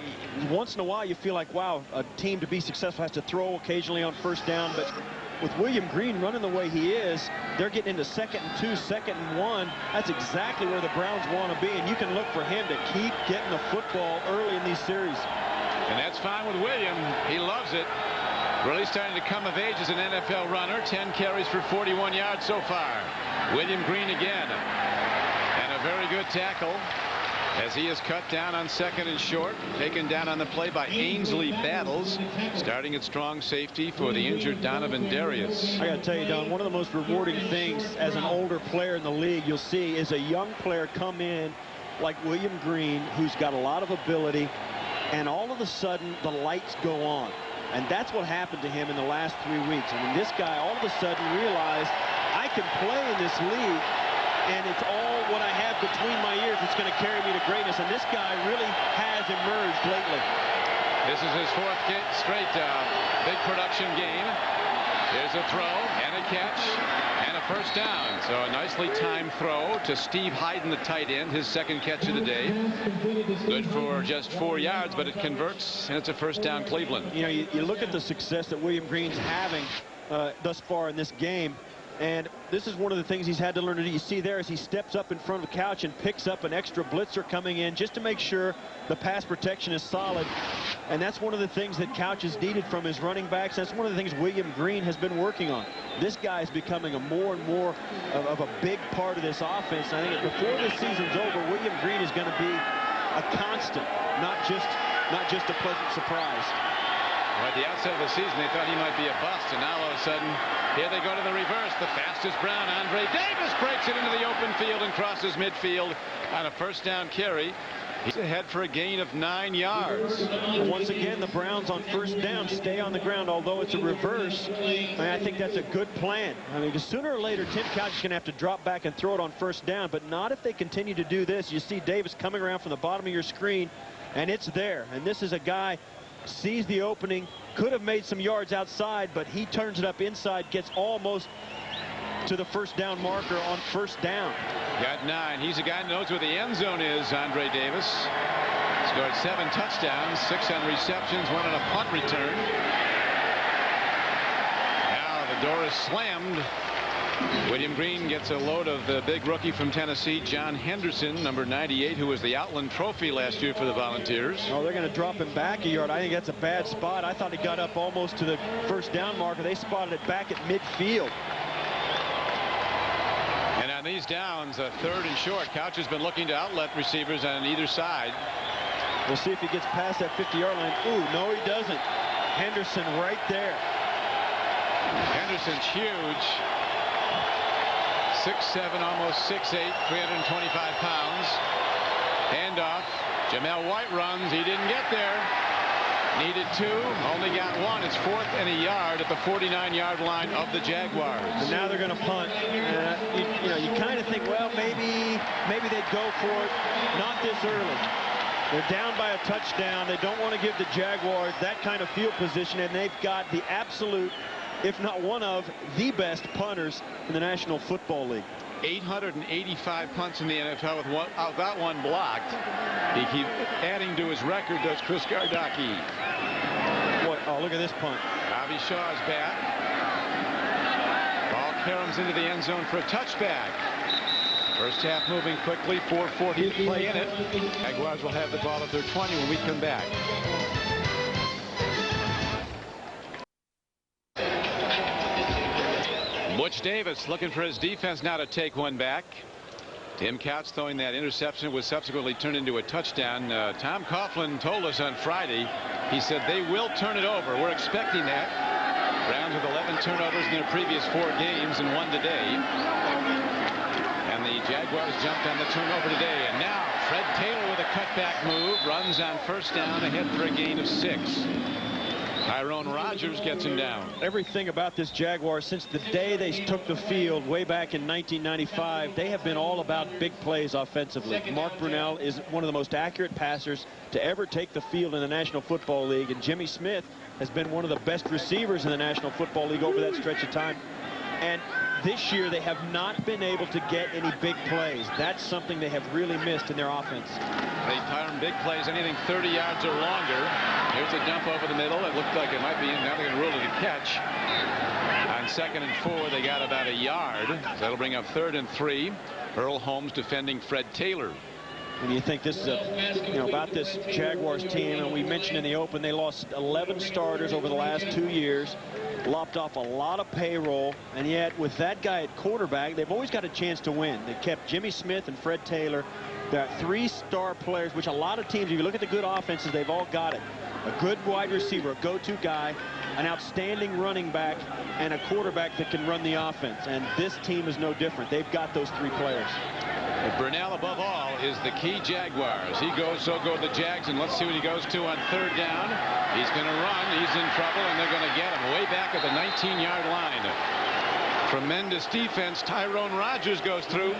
once in a while you feel like, wow, a team to be successful has to throw occasionally on first down. But with William Green running the way he is, they're getting into 2nd and 2, 2nd and 1. That's exactly where the Browns want to be. And you can look for him to keep getting the football early in these series. And that's fine with William. He loves it. Really starting to come of age as an NFL runner. 10 carries for 41 yards so far. William Green again. And a very good tackle as he is cut down on 2nd and short. Taken down on the play by Ainsley Battles. Starting at strong safety for the injured Donovan Darius. I got to tell you, Don, one of the most rewarding things as an older player in the league you'll see is a young player come in like William Green, who's got a lot of ability, and all of a sudden the lights go on. And that's what happened to him in the last 3 weeks. I mean, this guy all of a sudden realized, I can play in this league, and it's all what I have between my ears that's going to carry me to greatness. And this guy really has emerged lately. This is his 4th straight big production game. There's a throw and a catch and a first down. So a nicely timed throw to Steve Hyden, the tight end, his 2nd catch of the day. Good for just 4 yards, but it converts, and it's a first down, Cleveland. You know, you look at the success that William Green's having thus far in this game, and this is one of the things he's had to learn to do. You see there as he steps up in front of the Couch and picks up an extra blitzer coming in just to make sure the pass protection is solid. And that's one of the things that Couch has needed from his running backs. That's one of the things William Green has been working on. This guy is becoming a more and more of a big part of this offense. And I think before this season's over, William Green is going to be a constant, not just a pleasant surprise. Well, at the outset of the season, they thought he might be a bust, and now all of a sudden, here they go to the reverse. The fastest Brown, Andre Davis, breaks it into the open field and crosses midfield on a first down carry. He's ahead for a gain of 9 yards. Once again, the Browns on first down stay on the ground, although it's a reverse. And I think that's a good plan. I mean, because sooner or later, Tim Couch is going to have to drop back and throw it on first down, but not if they continue to do this. You see Davis coming around from the bottom of your screen, and it's there. And this is a guy sees the opening, could have made some yards outside, but he turns it up inside, gets almost to the first down marker on first down. Got 9. He's a guy who knows where the end zone is, Andre Davis. Scored 7 touchdowns, 6 on receptions, 1 on a punt return. Now the door is slammed. William Green gets a load of the big rookie from Tennessee, John Henderson, number 98, who was the Outland Trophy last year for the Volunteers. Oh, they're going to drop him back a yard. I think that's a bad spot. I thought he got up almost to the first down marker. They spotted it back at midfield. And on these downs, a 3rd and short, Couch has been looking to outlet receivers on either side. We'll see if he gets past that 50-yard line. Ooh, no, he doesn't. Henderson right there. Henderson's huge. 6'7", almost 6'8", 325 pounds. Handoff. Jamel White runs. He didn't get there. Needed 2. Only got 1. It's 4th and a yard at the 49-yard line of the Jaguars. And now they're going to punt. You kind of think, well, maybe they'd go for it. Not this early. They're down by a touchdown. They don't want to give the Jaguars that kind of field position, and they've got the absolute, if not one of, the best punters in the National Football League. 885 punts in the NFL without one blocked. He keeps adding to his record, does Chris Gardocki. Oh, look at this punt. Bobby Shaw's back. Ball caroms into the end zone for a touchback. First half moving quickly, 4:40 to play in it. Jaguars will have the ball at their 20 when we come back. Butch Davis looking for his defense now to take one back. Tim Couch throwing that interception was subsequently turned into a touchdown. Tom Coughlin told us on Friday, he said they will turn it over. We're expecting that. Browns with 11 turnovers in their previous 4 games and 1 today. And the Jaguars jumped on the turnover today. And now Fred Taylor with a cutback move runs on first down ahead for a gain of 6. Tyrone Rogers gets him down. Everything about this Jaguars since the day they took the field way back in 1995, they have been all about big plays offensively. Mark Brunell is one of the most accurate passers to ever take the field in the National Football League, and Jimmy Smith has been one of the best receivers in the National Football League over that stretch of time. And this year they have not been able to get any big plays. That's something they have really missed in their offense. They turn big plays anything 30 yards or longer. Here's a dump over the middle. It looked like it might be in. Now they're going to rule it a catch. On 2nd and 4, they got about a yard. So that'll bring up 3rd and 3. Earl Holmes defending Fred Taylor. And you think this is about this Jaguars team, and we mentioned in the open they lost 11 starters over the last 2 years, lopped off a lot of payroll, and yet with that guy at quarterback, they've always got a chance to win. They kept Jimmy Smith and Fred Taylor. They're 3-star players, which a lot of teams, if you look at the good offenses, they've all got it. A good wide receiver, a go-to guy, an outstanding running back, and a quarterback that can run the offense. And this team is no different. They've got those 3 players. But Brunell, above all, is the key Jaguars. He goes, so go the Jags, and let's see what he goes to on 3rd down. He's going to run. He's in trouble, and they're going to get him way back at the 19-yard line. Tremendous defense. Tyrone Rogers goes through.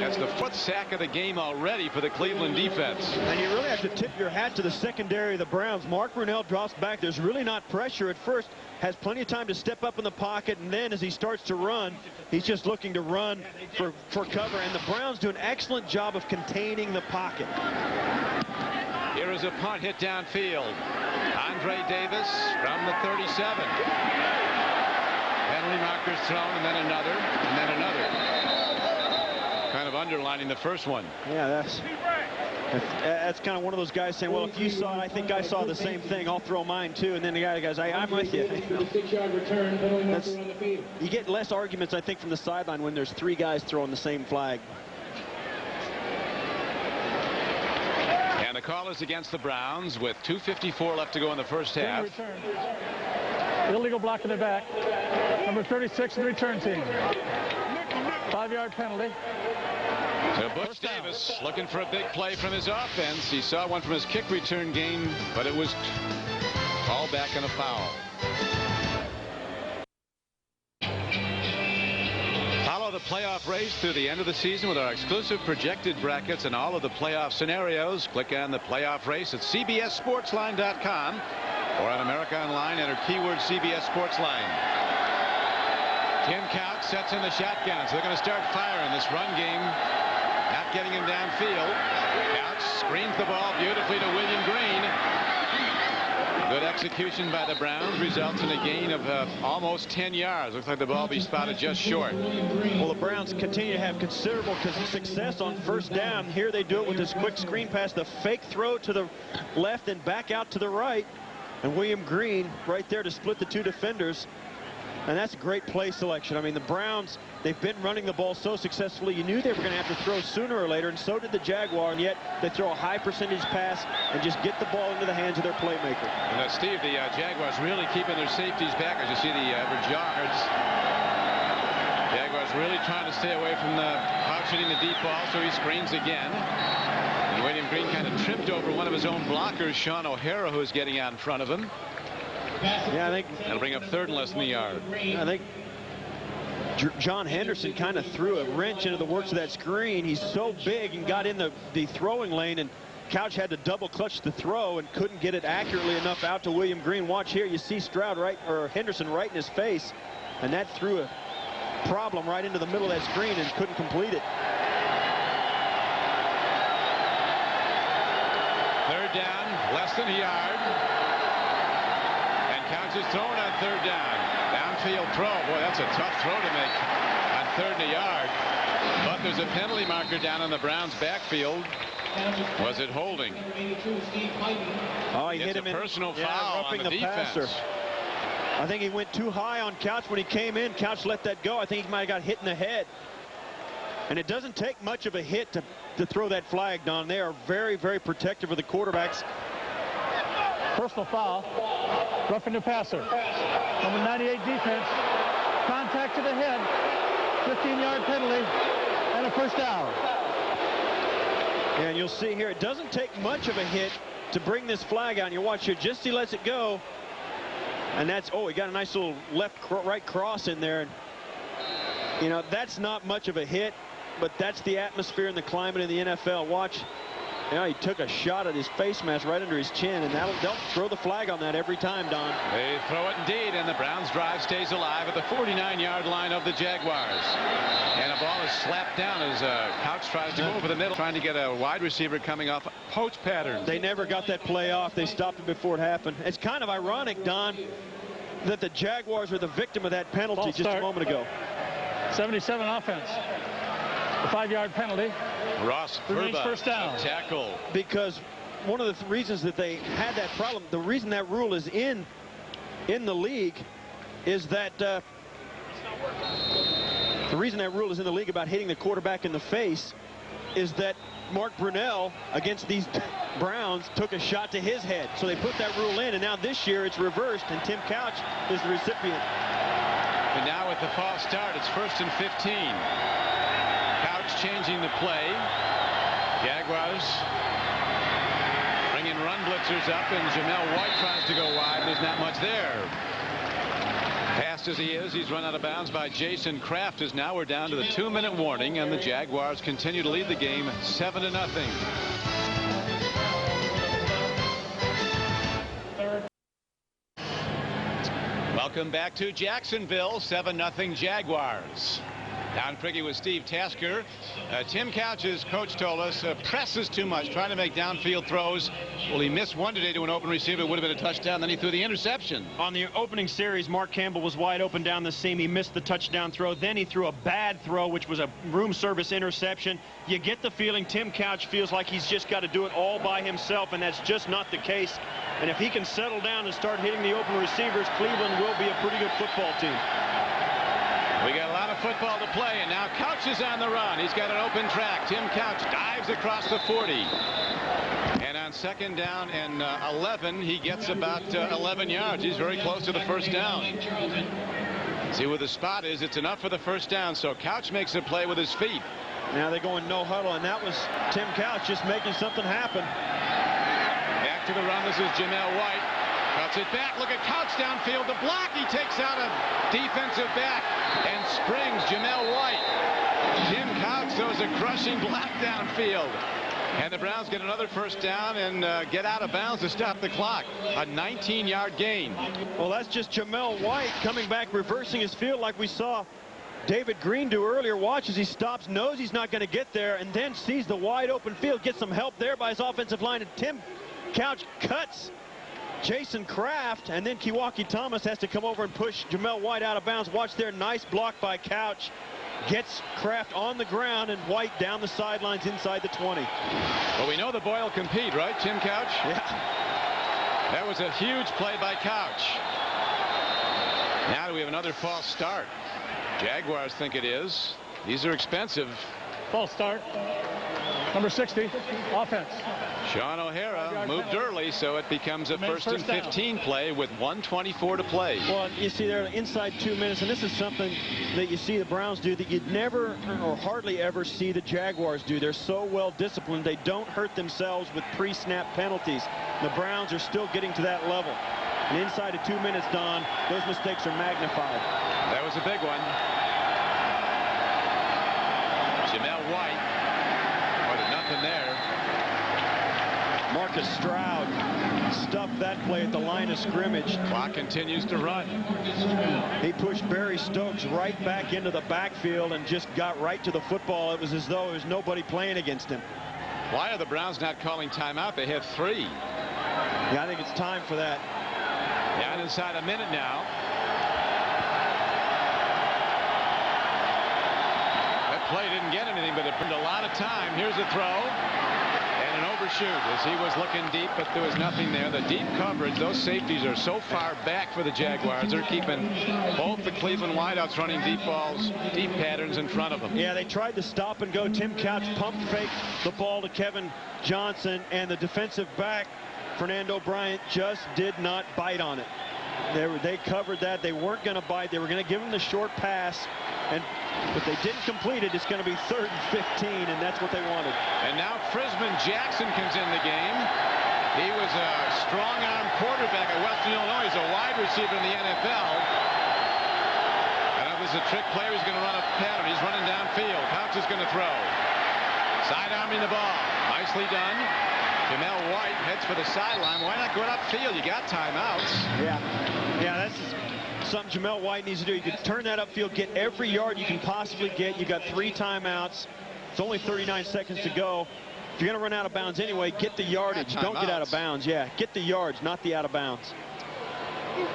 That's the 4th sack of the game already for the Cleveland defense. And you really have to tip your hat to the secondary of the Browns. Mark Brunell drops back. There's really not pressure at first. Has plenty of time to step up in the pocket, and then as he starts to run, he's just looking to run for cover. And the Browns do an excellent job of containing the pocket. Here is a punt hit downfield. Andre Davis from the 37. Penalty markers thrown, and then another, and then another. Kind of underlining the first one. Yeah, that's kind of one of those guys saying, well, if you saw it, I think I saw the same thing. I'll throw mine too. And then the guy goes, I'm with you. You get less arguments, I think, from the sideline when there's 3 guys throwing the same flag. And the call is against the Browns with 2:54 left to go in the first half. Illegal block in the back. Number 36 in the return team. 5-yard penalty. So Butch Davis looking for a big play from his offense. He saw one from his kick return game, but it was all back in a foul. Follow the playoff race through the end of the season with our exclusive projected brackets and all of the playoff scenarios. Click on the playoff race at CBSSportsline.com or on America Online. Enter keyword CBS Sportsline. Tim Couch sets in the shotgun, so they're going to start firing this run game. Not getting him downfield. Couch screens the ball beautifully to William Green. Good execution by the Browns results in a gain of almost 10 yards. Looks like the ball will be spotted just short. Well, the Browns continue to have considerable success on first down. Here they do it with this quick screen pass, the fake throw to the left and back out to the right. And William Green right there to split the two defenders. And that's a great play selection. I mean, the Browns, they've been running the ball so successfully. You knew they were going to have to throw sooner or later, and so did the Jaguar. And yet they throw a high percentage pass and just get the ball into the hands of their playmaker. And Steve, the Jaguars really keeping their safeties back. As you see the average yards. Jaguars really trying to stay away from the Couch hitting the deep ball, so he screens again. And William Green kind of tripped over one of his own blockers, Sean O'Hara, who is getting out in front of him. Yeah, I think that'll bring up third and less than the yard. I think John Henderson kind of threw a wrench into the works of that screen. He's so big and got in the throwing lane, and Couch had to double clutch the throw and couldn't get it accurately enough out to William Green. Watch here, you see Stroud right, or Henderson right in his face, and that threw a problem right into the middle of that screen and couldn't complete it. Third down, less than a yard. Couch is thrown on third down. Downfield throw. Boy, that's a tough throw to make on third and a yard. But there's a penalty marker down on the Browns' backfield. Was it holding? Oh, he hit him in personal foul on the defense. Passer. I think he went too high on Couch when he came in. Couch let that go. I think he might have got hit in the head. And it doesn't take much of a hit to throw that flag, Don. They are very, very protective of the quarterbacks. Personal foul. Roughing the passer. Number 98 defense. Contact to the head. 15-yard penalty. And a first down. And you'll see here, it doesn't take much of a hit to bring this flag out. And you watch here, just he lets it go. And that's, oh, he got a nice little right cross in there. And, you know, that's not much of a hit, but that's the atmosphere and the climate in the NFL. Watch. You know, he took a shot at his face mask right under his chin, and they'll throw the flag on that every time, Don. They throw it indeed, and the Browns drive stays alive at the 49-yard line of the Jaguars. And a ball is slapped down as Couch tries to go over the middle, trying to get a wide receiver coming off poach pattern. They never got that play off. They stopped it before it happened. It's kind of ironic, Don, that the Jaguars were the victim of that penalty just a moment ago. 77 offense. A 5-yard penalty. Ross Furba, first down. Tackle. Because one of the reasons that they had that problem, the reason that rule is in the league is that the reason that rule is in the league about hitting the quarterback in the face is that Mark Brunell against these Browns took a shot to his head. So they put that rule in, and now this year it's reversed, and Tim Couch is the recipient. And now with the false start, it's 1st and 15. Couch changing the play. Jaguars bringing run blitzers up, and Jamel White tries to go wide. There's not much there. Fast as he is, he's run out of bounds by Jason Kraft. As now we're down to the 2-minute warning, and the Jaguars continue to lead the game 7-0. Welcome back to Jacksonville. 7-0 Jaguars. Don Priggy with Steve Tasker. Tim Couch's coach told us presses too much, trying to make downfield throws. Well, he missed one today to an open receiver. It would have been a touchdown. Then he threw the interception. On the opening series, Mark Campbell was wide open down the seam. He missed the touchdown throw. Then he threw a bad throw, which was a room service interception. You get the feeling Tim Couch feels like he's just got to do it all by himself, and that's just not the case. And if he can settle down and start hitting the open receivers, Cleveland will be a pretty good football team. We got a lot of football to play, and now Couch is on the run. He's got an open track. Tim Couch dives across the 40. And on 2nd down and 11, he gets about 11 yards. He's very close to the first down. See where the spot is. It's enough for the first down, so Couch makes a play with his feet. Now they're going no huddle, and that was Tim Couch just making something happen. Back to the run. This is Jamel White. Cuts it back. Look at Couch downfield. The block. He takes out a defensive back and springs Jamel White. Tim Couch throws a crushing block downfield. And the Browns get another first down and get out of bounds to stop the clock. A 19-yard gain. Well, that's just Jamel White coming back, reversing his field like we saw David Green do earlier. Watch as he stops, knows he's not going to get there, and then sees the wide open field. Gets some help there by his offensive line, and Tim Couch cuts Jason Kraft, and then Kiwaki Thomas has to come over and push Jamel White out of bounds. Watch there, nice block by Couch. Gets Kraft on the ground, and White down the sidelines inside the 20. Well, we know the boy will compete, right, Tim Couch? Yeah. That was a huge play by Couch. Now do we have another false start? Jaguars think it is. These are expensive. False start. Number 60, offense. Sean O'Hara moved early, so it becomes a first and 15 play with 1:24 to play. Well, you see they're inside 2 minutes, and this is something that you see the Browns do that you'd never or hardly ever see the Jaguars do. They're so well disciplined. They don't hurt themselves with pre-snap penalties. The Browns are still getting to that level. And inside of 2 minutes, Don, those mistakes are magnified. That was a big one. Jamel White. But nothing there. Marcus Stroud stuffed that play at the line of scrimmage. Clock continues to run. He pushed Barry Stokes right back into the backfield and just got right to the football. It was as though there was nobody playing against him. Why are the Browns not calling timeout? They have 3. Yeah, I think it's time for that. Down inside a minute now. That play didn't get anything, but it burned a lot of time. Here's a throw. And an overshoot as he was looking deep, but there was nothing there. The deep coverage, those safeties are so far back for the Jaguars. They're keeping both the Cleveland wideouts running deep balls, deep patterns in front of them. Yeah, they tried to stop and go. Tim Couch pump faked the ball to Kevin Johnson, and the defensive back, Fernando Bryant, just did not bite on it. They covered that. They weren't going to bite. They were going to give him the short pass, and if they didn't complete it, it's going to be 3rd and 15, and that's what they wanted. And now Frisman Jackson comes in the game. He was a strong-arm quarterback at Western Illinois. He's a wide receiver in the NFL. And if there's a trick player, he's going to run a pattern. He's running downfield. Couch is going to throw. Side-arming the ball. Nicely done. Jamel White heads for the sideline. Why not go upfield? You got timeouts. Yeah, that's something Jamel White needs to do. You can turn that upfield, get every yard you can possibly get. You got 3 timeouts. It's only 39 seconds to go. If you're going to run out of bounds anyway, get the yardage. Don't get out of bounds. Yeah, get the yards, not the out of bounds.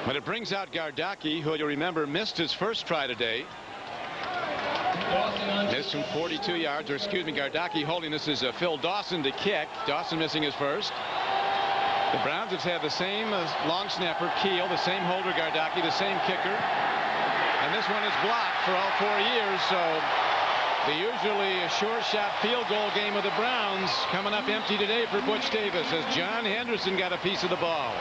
But it brings out Gardaki, who you'll remember missed his first try today. Missed from 42 yards, or excuse me, Gardaki holding. This is Phil Dawson to kick. Dawson missing his first. The Browns have had the same long snapper, Keel, the same holder, Gardaki, the same kicker. And this one is blocked for all 4 years, so the usually sure shot field goal game of the Browns coming up empty today for Butch Davis as John Henderson got a piece of the ball.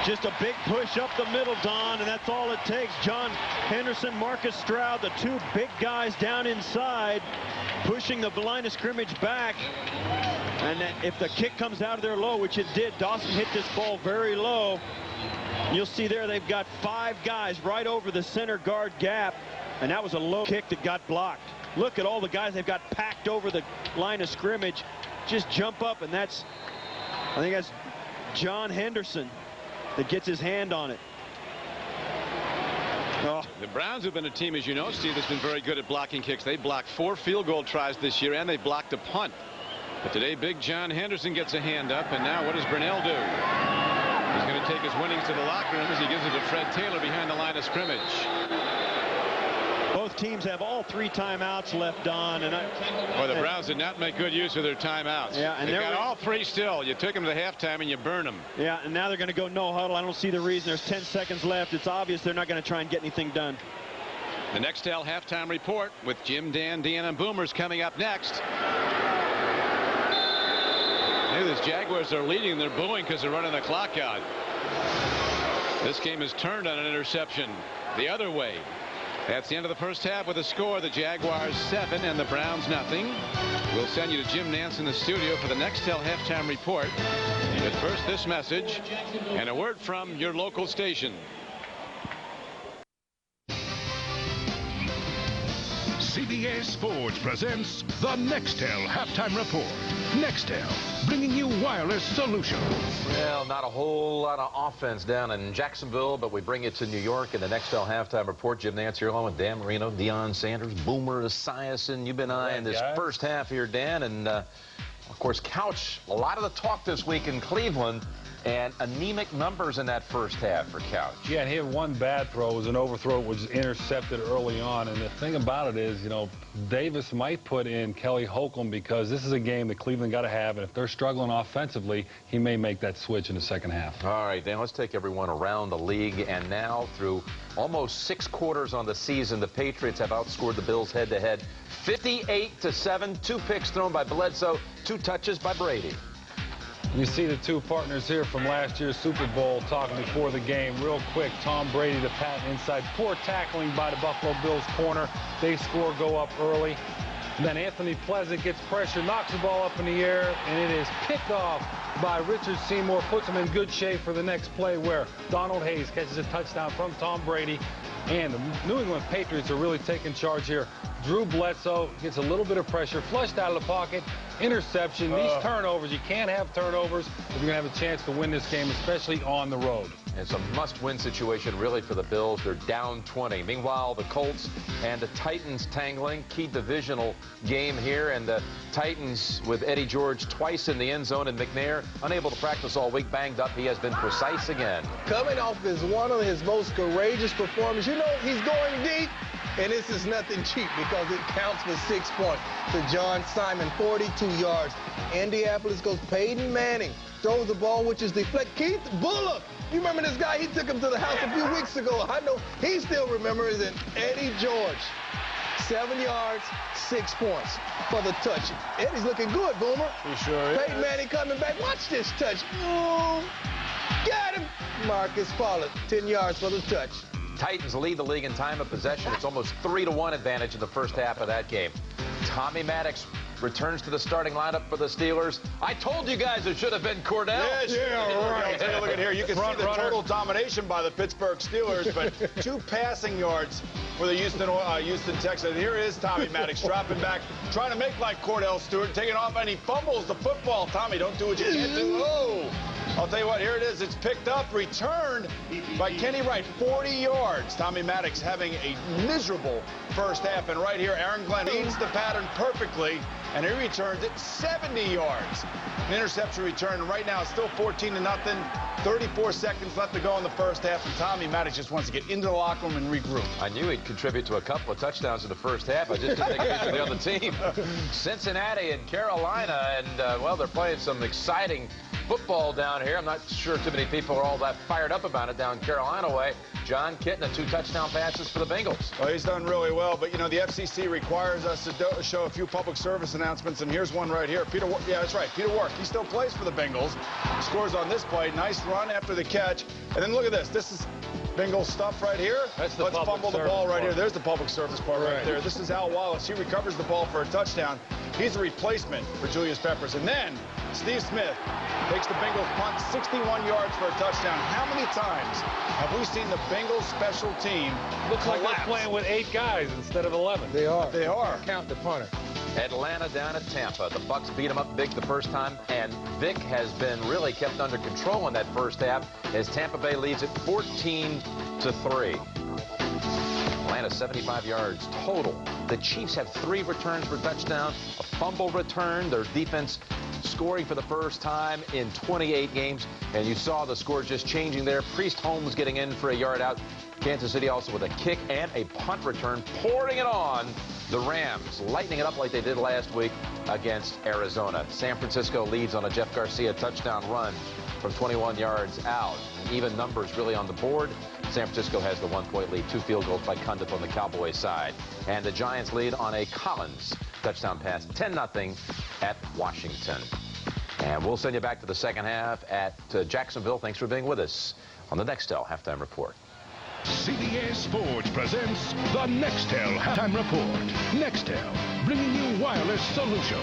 Just a big push up the middle, Don, and that's all it takes. John Henderson, Marcus Stroud, the 2 big guys down inside, pushing the line of scrimmage back. And if the kick comes out of there low, which it did, Dawson hit this ball very low. You'll see there they've got 5 guys right over the center guard gap, and that was a low kick that got blocked. Look at all the guys they've got packed over the line of scrimmage. Just jump up, and I think that's John Henderson that gets his hand on it. Oh. The Browns have been a team, as you know, Steve, that's been very good at blocking kicks. They blocked 4 field goal tries this year, and they blocked a punt. But today, big John Henderson gets a hand up, and now what does Brunell do? He's going to take his winnings to the locker room as he gives it to Fred Taylor behind the line of scrimmage. Both teams have all 3 timeouts left, Don. Well, the Browns did not make good use of their timeouts. Yeah, and they've got all 3 still. You took them to halftime and you burn them. Yeah, and now they're going to go no huddle. I don't see the reason. There's 10 seconds left. It's obvious they're not going to try and get anything done. The Nextel halftime report with Jim, Dan, Deanna, and Boomers coming up next. Hey, these Jaguars are leading. They're booing because they're running the clock out. This game is turned on an interception the other way. That's the end of the first half with a score. The Jaguars 7 and the Browns nothing. We'll send you to Jim Nance in the studio for the Nextel halftime report. But first, this message and a word from your local station. CB CBS Sports presents the Nextel Halftime Report. Nextel, bringing you wireless solutions. Well, not a whole lot of offense down in Jacksonville, but we bring it to New York in the Nextel Halftime Report. Jim Nance here along with Dan Marino, Deion Sanders, Boomer Esiason. You've been eyeing this first half here, Dan, and of course, Couch, a lot of the talk this week in Cleveland. And anemic numbers in that first half for Couch. Yeah, and he had one bad throw. It was an overthrow. It was intercepted early on. And the thing about it is, you know, Davis might put in Kelly Holcomb because this is a game that Cleveland got to have. And if they're struggling offensively, he may make that switch in the second half. All right, Dan, let's take everyone around the league. And now through almost 6 quarters on the season, the Patriots have outscored the Bills head-to-head 58-7. 2 picks thrown by Bledsoe, 2 touches by Brady. You see the 2 partners here from last year's Super Bowl talking before the game. Real quick, Tom Brady to Pat inside. Poor tackling by the Buffalo Bills corner. They score, go up early. And then Anthony Pleasant gets pressure, knocks the ball up in the air, and it is picked off by Richard Seymour. Puts him in good shape for the next play where Donald Hayes catches a touchdown from Tom Brady. And the New England Patriots are really taking charge here. Drew Bledsoe gets a little bit of pressure, flushed out of the pocket, interception. These turnovers, you can't have turnovers if you're going to have a chance to win this game, especially on the road. It's a must-win situation, really, for the Bills. They're down 20. Meanwhile, the Colts and the Titans tangling. Key divisional game here, and the Titans with Eddie George twice in the end zone, and McNair unable to practice all week, banged up. He has been precise again. Coming off is one of his most courageous performances. You know, he's going deep, and this is nothing cheap because it counts for 6 points to John Simon, 42 yards. Indianapolis goes Peyton Manning, throws the ball, which is deflected. Keith Bulluck. You remember this guy? He took him to the house a few weeks ago. I know he still remembers it. Eddie George, 7 yards, 6 points for the touch. Eddie's looking good, Boomer. He sure is. Peyton Manning coming back. Watch this touch. Ooh, got him. Marcus Pollard, 10 yards for the touch. Titans lead the league in time of possession. It's almost 3-1 advantage in the first half of that game. Tommy Maddox returns to the starting lineup for the Steelers. I told you guys it should have been Cordell. Yes, yeah, right. Take a look at here. You can see the total domination by the Pittsburgh Steelers, but 2 passing yards for the Houston Texans. Here is Tommy Maddox dropping back, trying to make like Cordell Stewart, taking off, and he fumbles the football. Tommy, don't do what you can't do. Oh! I'll tell you what, here it is. It's picked up, returned by Kenny Wright, 40 yards. Tommy Maddox having a miserable first half. And right here, Aaron Glenn reads the pattern perfectly, and he returns it 70 yards. An interception return, and right now it's still 14-0. 34 seconds left to go in the first half, and Tommy Maddox just wants to get into the locker room and regroup. I knew he'd contribute to a couple of touchdowns in the first half. I just didn't think he'd be the other team. Cincinnati and Carolina, and, well, they're playing some exciting football down here. I'm not sure too many people are all that fired up about it down Carolina way. John Kitna, 2 touchdown passes for the Bengals. Well, he's done really well, but, you know, the FCC requires us to show a few public service announcements, and here's one right here. Peter Wark, he still plays for the Bengals. Scores on this play. Nice run after the catch. And then look at this. This is Bengals stuff right here. That's the Let's fumble the ball right here. There's the public service part right there. This is Al Wallace. He recovers the ball for a touchdown. He's a replacement for Julius Peppers. And then Steve Smith takes the Bengals punt 61 yards for a touchdown. How many times have we seen the Bengals special team Looks like they're playing with 8 guys instead of 11. They are. They are. Count the punter. Atlanta down at Tampa. The Bucks beat them up big the first time, and Vic has been really kept under control in that first half as Tampa Bay leads it 14-3. Atlanta 75 yards total. The Chiefs have 3 returns for touchdown, a fumble return. Their defense scoring for the first time in 28 games, and you saw the score just changing there. Priest Holmes getting in for a yard out. Kansas City also with a kick and a punt return, pouring it on the Rams, lightening it up like they did last week against Arizona. San Francisco leads on a Jeff Garcia touchdown run from 21 yards out. Even numbers really on the board. San Francisco has the 1-point lead, 2 field goals by Cundiff on the Cowboys side. And the Giants lead on a Collins touchdown pass, 10-0 at Washington. And we'll send you back to the second half at Jacksonville. Thanks for being with us on the Nextel Halftime Report. CBS Sports presents the Nextel Halftime Report. Nextel, bringing you wireless solutions.